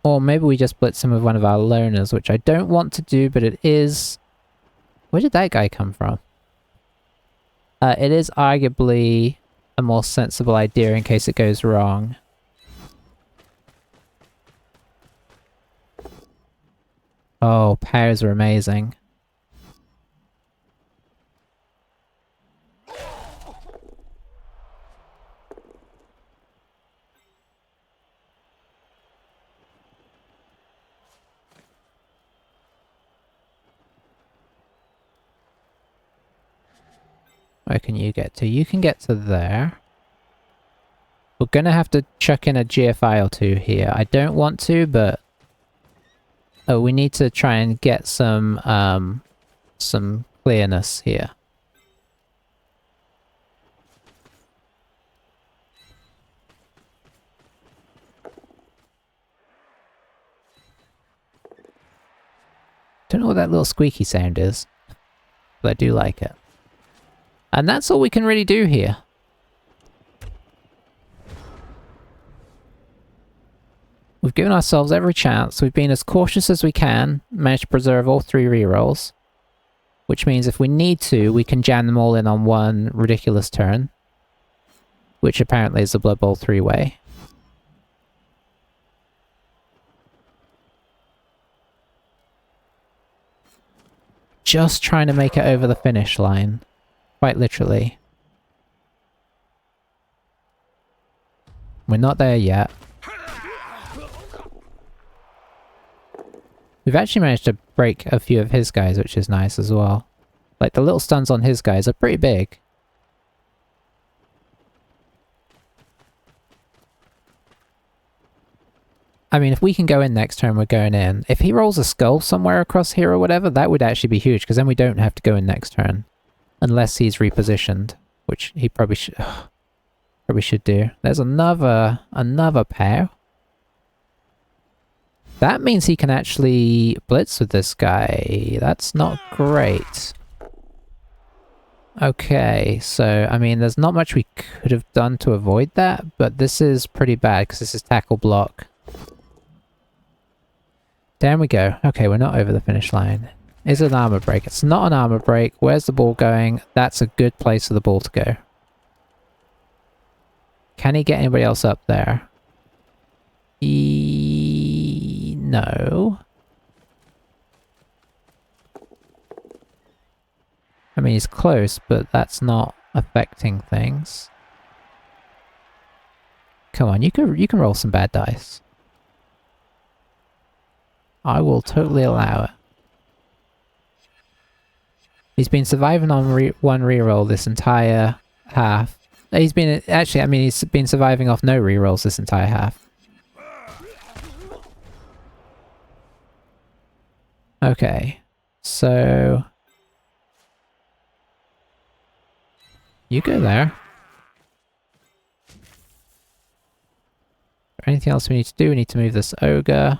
Or maybe we just blitz him with one of our loners, which I don't want to do, but it is... Where did that guy come from? It is arguably a more sensible idea in case it goes wrong. Oh, powers are amazing. Where can you get to? You can get to there. We're gonna have to chuck in a GFI or two here. I don't want to, but... Oh, we need to try and get some clearness here. Don't know what that little squeaky sound is, but I do like it. And that's all we can really do here. We've given ourselves every chance. We've been as cautious as we can, managed to preserve all 3 rerolls. Which means if we need to, we can jam them all in on one ridiculous turn. Which apparently is the Blood Bowl 3-way. Just trying to make it over the finish line. Quite literally. We're not there yet. We've actually managed to break a few of his guys, which is nice as well. Like, the little stuns on his guys are pretty big. I mean, if we can go in next turn, we're going in. If he rolls a skull somewhere across here or whatever, that would actually be huge, because then we don't have to go in next turn. Unless he's repositioned, which he probably should do. There's another pair. That means he can actually blitz with this guy. That's not great. Okay, so, I mean, there's not much we could have done to avoid that, but this is pretty bad, because this is tackle block. Down we go. Okay, we're not over the finish line. Is it an armor break? It's not an armor break. Where's the ball going? That's a good place for the ball to go. Can he get anybody else up there? No. I mean, he's close, but that's not affecting things. Come on, you can roll some bad dice. I will totally allow it. He's been surviving on one reroll this entire half. He's been... Actually, I mean, he's been surviving off no rerolls this entire half. Okay. So... You go there. Anything else we need to do? We need to move this ogre.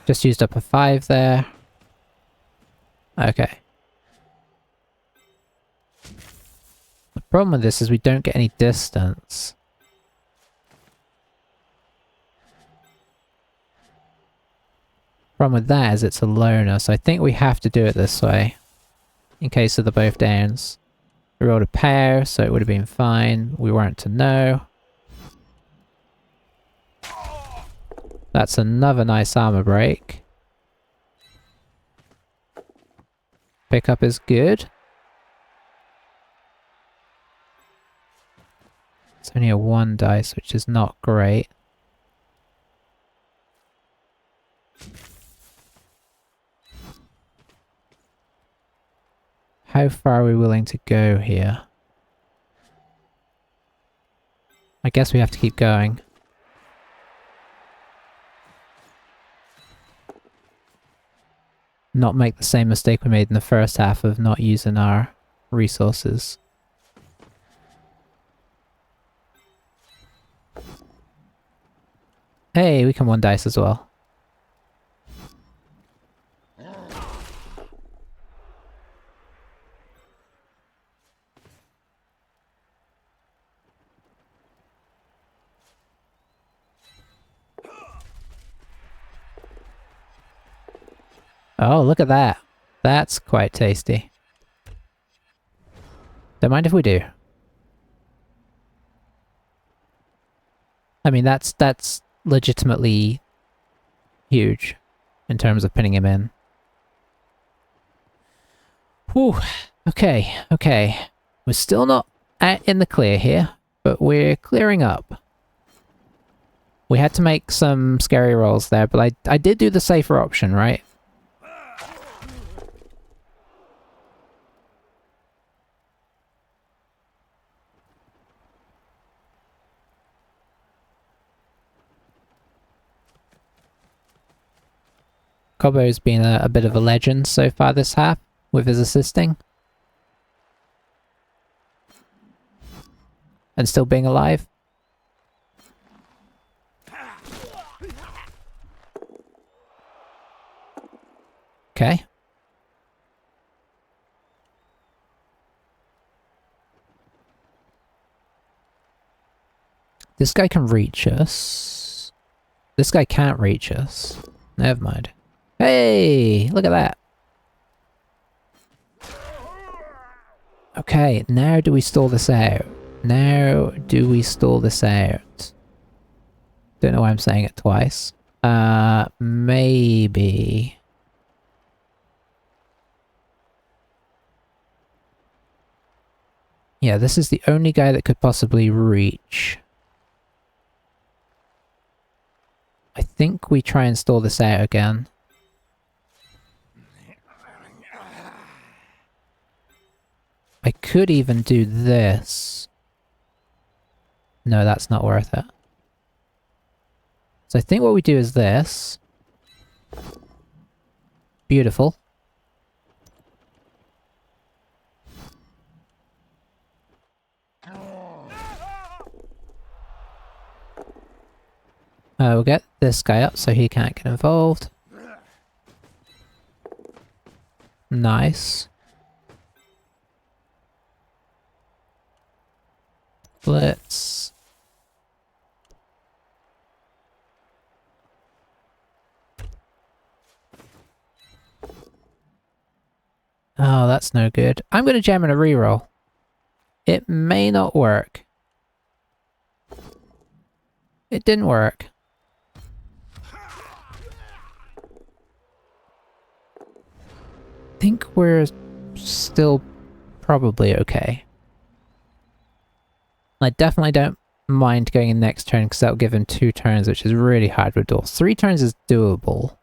Just used up a 5 there. Okay. The problem with this is we don't get any distance. Problem with that is it's a loner, so I think we have to do it this way. In case of the both downs. We rolled a pair, so it would have been fine. We weren't to know. That's another nice armor break. Pickup is good. It's only a 1 dice, which is not great. How far are we willing to go here? I guess we have to keep going. Not make the same mistake we made in the first half of not using our resources. Hey, we can 1 dice as well. Oh, look at that. That's quite tasty. Don't mind if we do. I mean, that's legitimately huge in terms of pinning him in. Whew. Okay, okay. We're still not in the clear here, but we're clearing up. We had to make some scary rolls there, but I did do the safer option, right? Cobbo's been a bit of a legend so far this half, with his assisting. And still being alive. Okay. This guy can reach us. This guy can't reach us. Never mind. Hey! Look at that! Okay, now do we stall this out? Now do we stall this out? Don't know why I'm saying it twice. Maybe... Yeah, this is the only guy that could possibly reach. I think we try and stall this out again. I could even do this. No, that's not worth it. So I think what we do is this. Beautiful. We'll get this guy up so he can't get involved. Nice. Let's... Oh, that's no good. I'm going to jam in a reroll. It may not work. It didn't work. I think we're still probably okay. I definitely don't mind going in next turn because that'll give him 2 turns, which is really hard with dwarves. 3 turns is doable.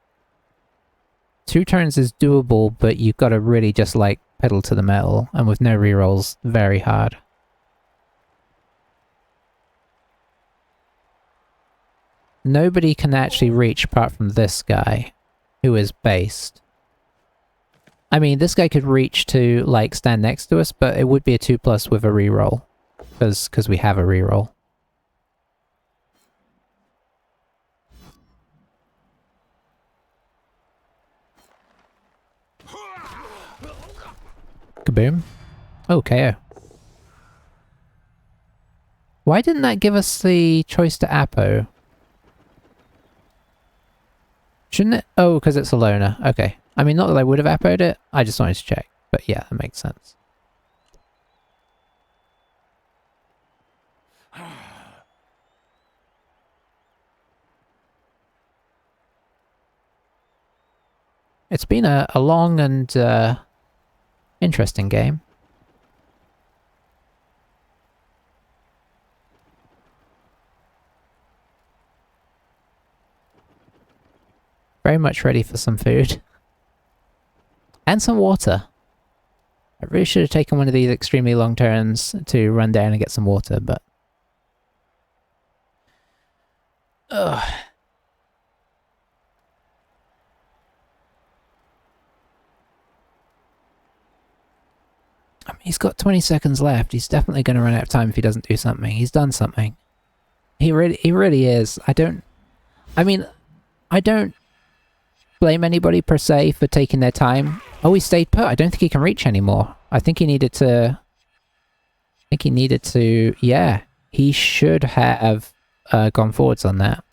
2 turns is doable, but you've got to really just like pedal to the metal, and with no rerolls, very hard. Nobody can actually reach apart from this guy, who is based. I mean, this guy could reach to, like, stand next to us, but it would be a 2+ with a reroll. Because we have a reroll. Kaboom. Oh, KO. Why didn't that give us the choice to Apo? Shouldn't it? Oh, because it's a loner. Okay. I mean, not that I would have Apo'd it. I just wanted to check. But yeah, that makes sense. It's been a long and interesting game. Very much ready for some food. And some water. I really should have taken one of these extremely long turns to run down and get some water, but... Ugh. I mean, he's got 20 seconds left. He's definitely going to run out of time if he doesn't do something. He's done something. He really is. I mean, I don't blame anybody per se for taking their time. Oh, he stayed put. I don't think he can reach anymore. I think he needed to... Yeah, he should have gone forwards on that.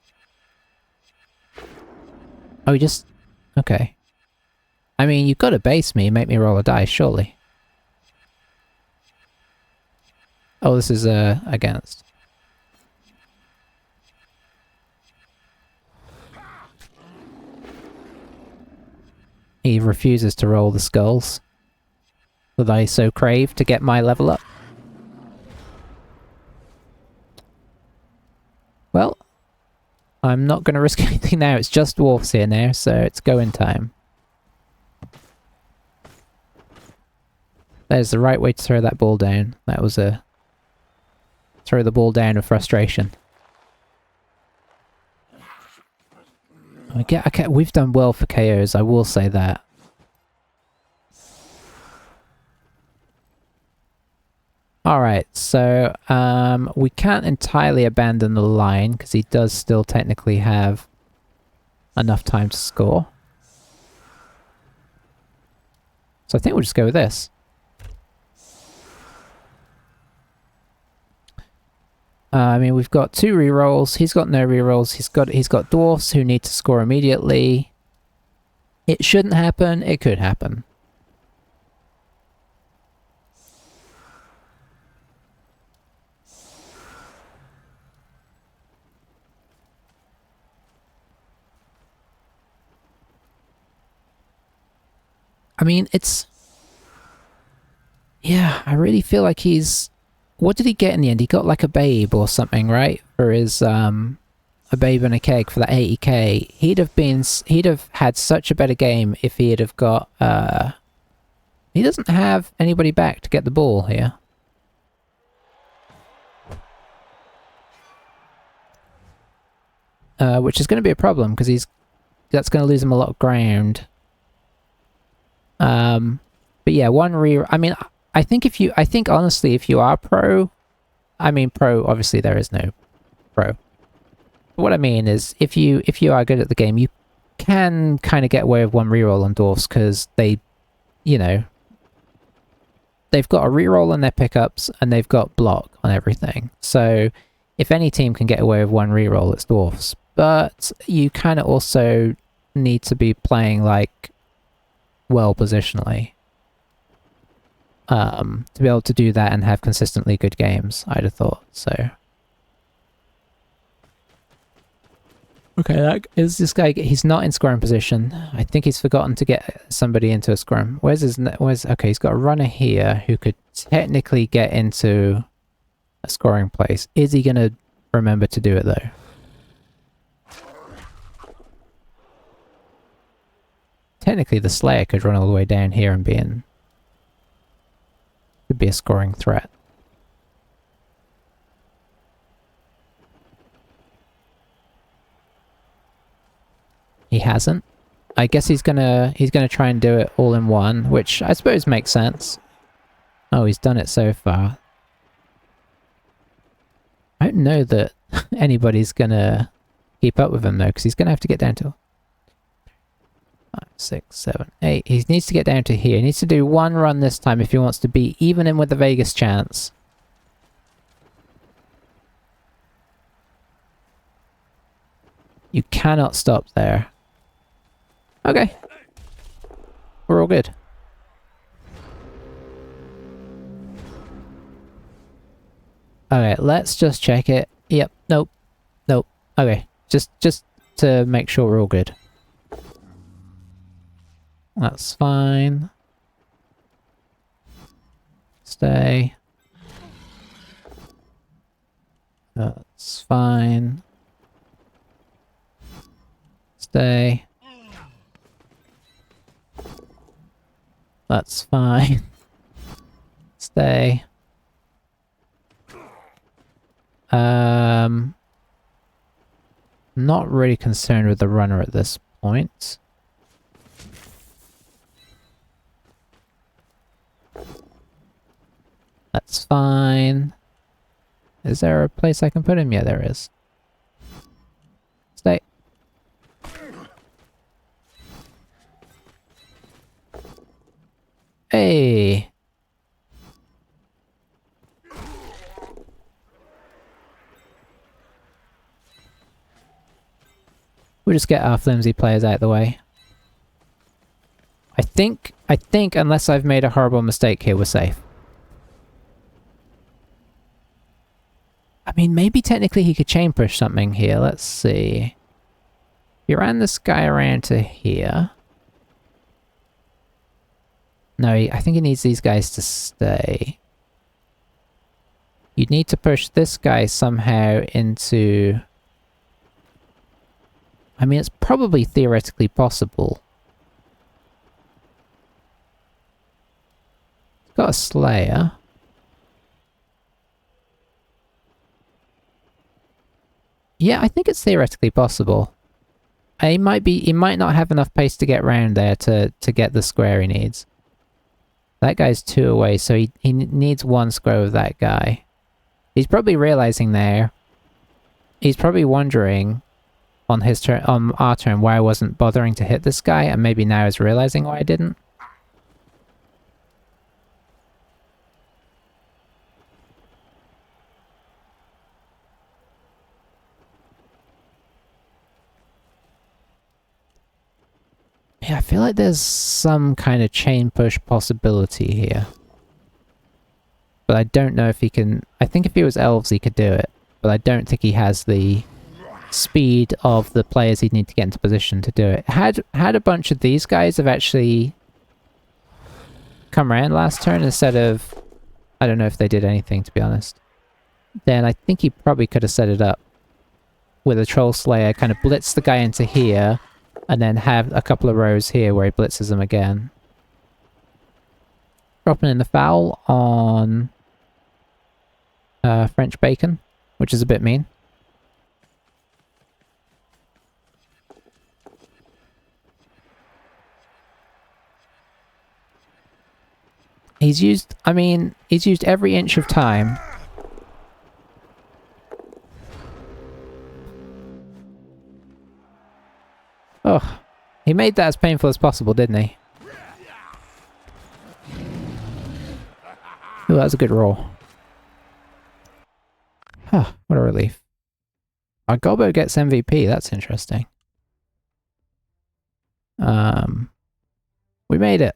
Oh, he just... Okay. I mean, you've got to base me and make me roll a dice, surely. Oh, this is against. He refuses to roll the skulls that I so crave to get my level up. Well, I'm not going to risk anything now. It's just dwarfs here now, so it's going time. There's the right way to throw that ball down. That was a... Throw the ball down with frustration. We've done well for KOs, I will say that. Alright, so we can't entirely abandon the line, because he does still technically have enough time to score. So I think we'll just go with this. I mean, we've got 2 rerolls. He's got no rerolls. He's got dwarfs who need to score immediately. It shouldn't happen. It could happen. I mean, it's... Yeah, I really feel like he's... What did he get in the end? He got like a babe or something, right? For his, a babe and a keg for that 80k. He'd have had such a better game if he'd have got, he doesn't have anybody back to get the ball here. Which is going to be a problem, because that's going to lose him a lot of ground. But yeah, I mean, I think honestly, if you are pro, I mean pro, obviously there is no pro. But what I mean is, if you are good at the game, you can kind of get away with 1 reroll on dwarfs, because they, you know, they've got a reroll on their pickups, and they've got block on everything. So, if any team can get away with 1 reroll, it's dwarfs. But you kind of also need to be playing, like, well positionally. To be able to do that and have consistently good games, I'd have thought, so... Okay, that is this guy. He's not in scoring position. I think he's forgotten to get somebody into a scrum. Okay, he's got a runner here who could technically get into a scoring place. Is he going to remember to do it, though? technically the Slayer could run all the way down here and could be a scoring threat. He hasn't. I guess he's gonna try and do it all in one, which I suppose makes sense. Oh, he's done it so far. I don't know that anybody's gonna keep up with him though, because he's gonna have to get down to 5, 6, 7, 8. He needs to get down to here. He needs to do one run this time if he wants to be even in with the Vegas chance. You cannot stop there. Okay. We're all good. Okay, let's just check it. Yep, nope. Nope. Okay, just to make sure we're all good. That's fine. Stay. That's fine. Stay. That's fine. Stay. Not really concerned with the runner at this point. That's fine. Is there a place I can put him? Yeah, there is. Stay. Hey! We'll just get our flimsy players out of the way. I think, unless I've made a horrible mistake here, we're safe. I mean, maybe technically he could chain push something here. Let's see. He ran this guy around to here. No, I think he needs these guys to stay. You'd need to push this guy somehow into... I mean, it's probably theoretically possible. It's got a Slayer. Yeah, I think it's theoretically possible. He might not have enough pace to get round there to get the square he needs. That guy's 2 away, so he needs 1 square with that guy. He's probably realizing there. He's probably wondering on his turn, on our turn, why I wasn't bothering to hit this guy, and maybe now is realizing why I didn't. Yeah, I feel like there's some kind of chain push possibility here. But I don't know if he can... I think if he was elves he could do it. But I don't think he has the speed of the players he'd need to get into position to do it. Had a bunch of these guys have actually come around last turn instead of... I don't know if they did anything, to be honest. Then I think he probably could have set it up with a Troll Slayer, kind of blitz the guy into here, and then have a couple of rows here where he blitzes him again. Dropping in the foul on French Bacon, which is a bit mean. He's used, I mean, he's used every inch of time. Oh, he made that as painful as possible, didn't he? Ooh, that was a good roll. Huh, what a relief. Our Gobbo gets MVP, that's interesting. We made it.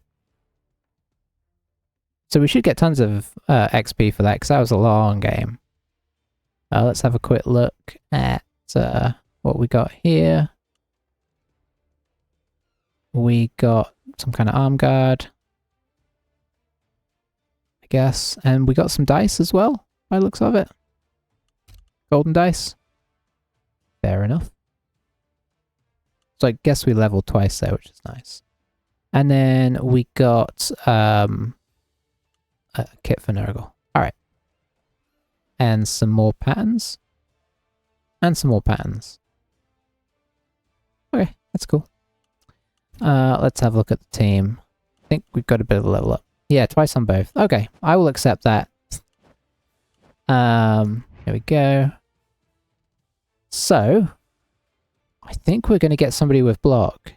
So we should get tons of XP for that, because that was a long game. Let's have a quick look at what we got here. We got some kind of arm guard, I guess. And we got some dice as well, by the looks of it. Golden dice. Fair enough. So I guess we leveled twice there, which is nice. And then we got a kit for Nurgle. Alright. And some more patterns. And some more patterns. Okay, that's cool. Let's have a look at the team. I think we've got a bit of a level up. Yeah, twice on both. Okay, I will accept that. Here we go. So, I think we're going to get somebody with block.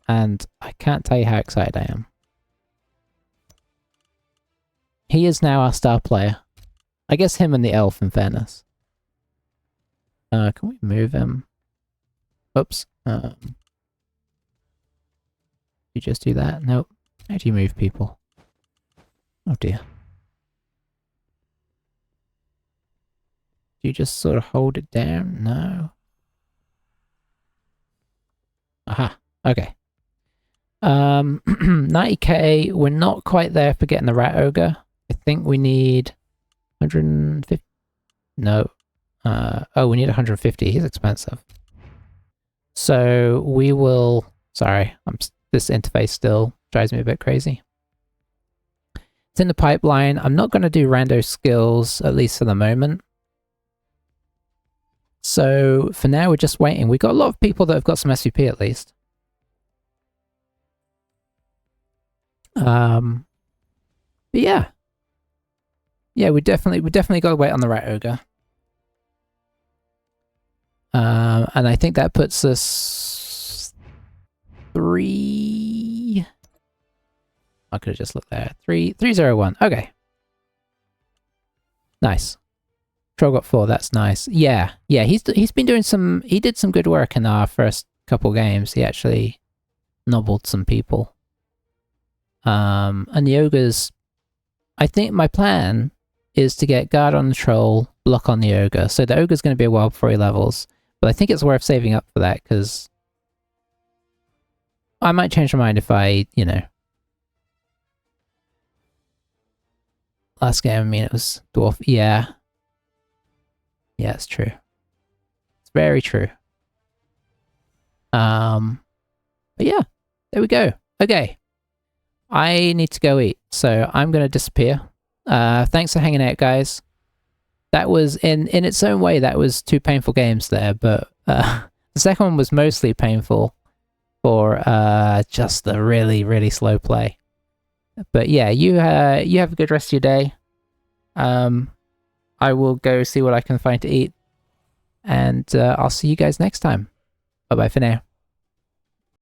And I can't tell you how excited I am. He is now our star player. I guess him and the elf, in fairness. Can we move him? Oops. You just do that? Nope. How do you move people? Oh dear. Do you just sort of hold it down? No. Aha. Okay. 90k. We're not quite there for getting the rat ogre. I think we need 150. No. Oh, we need 150. He's expensive. So we will. Sorry, this interface still drives me a bit crazy. It's in the pipeline. I'm not going to do rando skills, at least for the moment. So for now, we're just waiting. We've got a lot of people that have got some SVP at least. But yeah. Yeah, we definitely got to wait on the rat ogre. And I think that puts us 3. I could have just looked there. 301. Okay. Nice. Troll got 4. That's nice. Yeah. Yeah. He's been doing some. He did some good work in our first couple games. He actually nobbled some people. And the ogres. I think my plan is to get guard on the troll, block on the ogre. So the ogre's going to be a while before he levels. But I think it's worth saving up for that, because I might change my mind if I, you know... Last game, I mean, it was Dwarf. Yeah. Yeah, it's true. It's very true. But yeah, there we go. Okay. I need to go eat, so I'm going to disappear. Thanks for hanging out, guys. That was, in its own way, that was 2 painful games there, but the second one was mostly painful for just the really, really slow play. But yeah, you have a good rest of your day. I will go see what I can find to eat, and I'll see you guys next time. Bye-bye for now.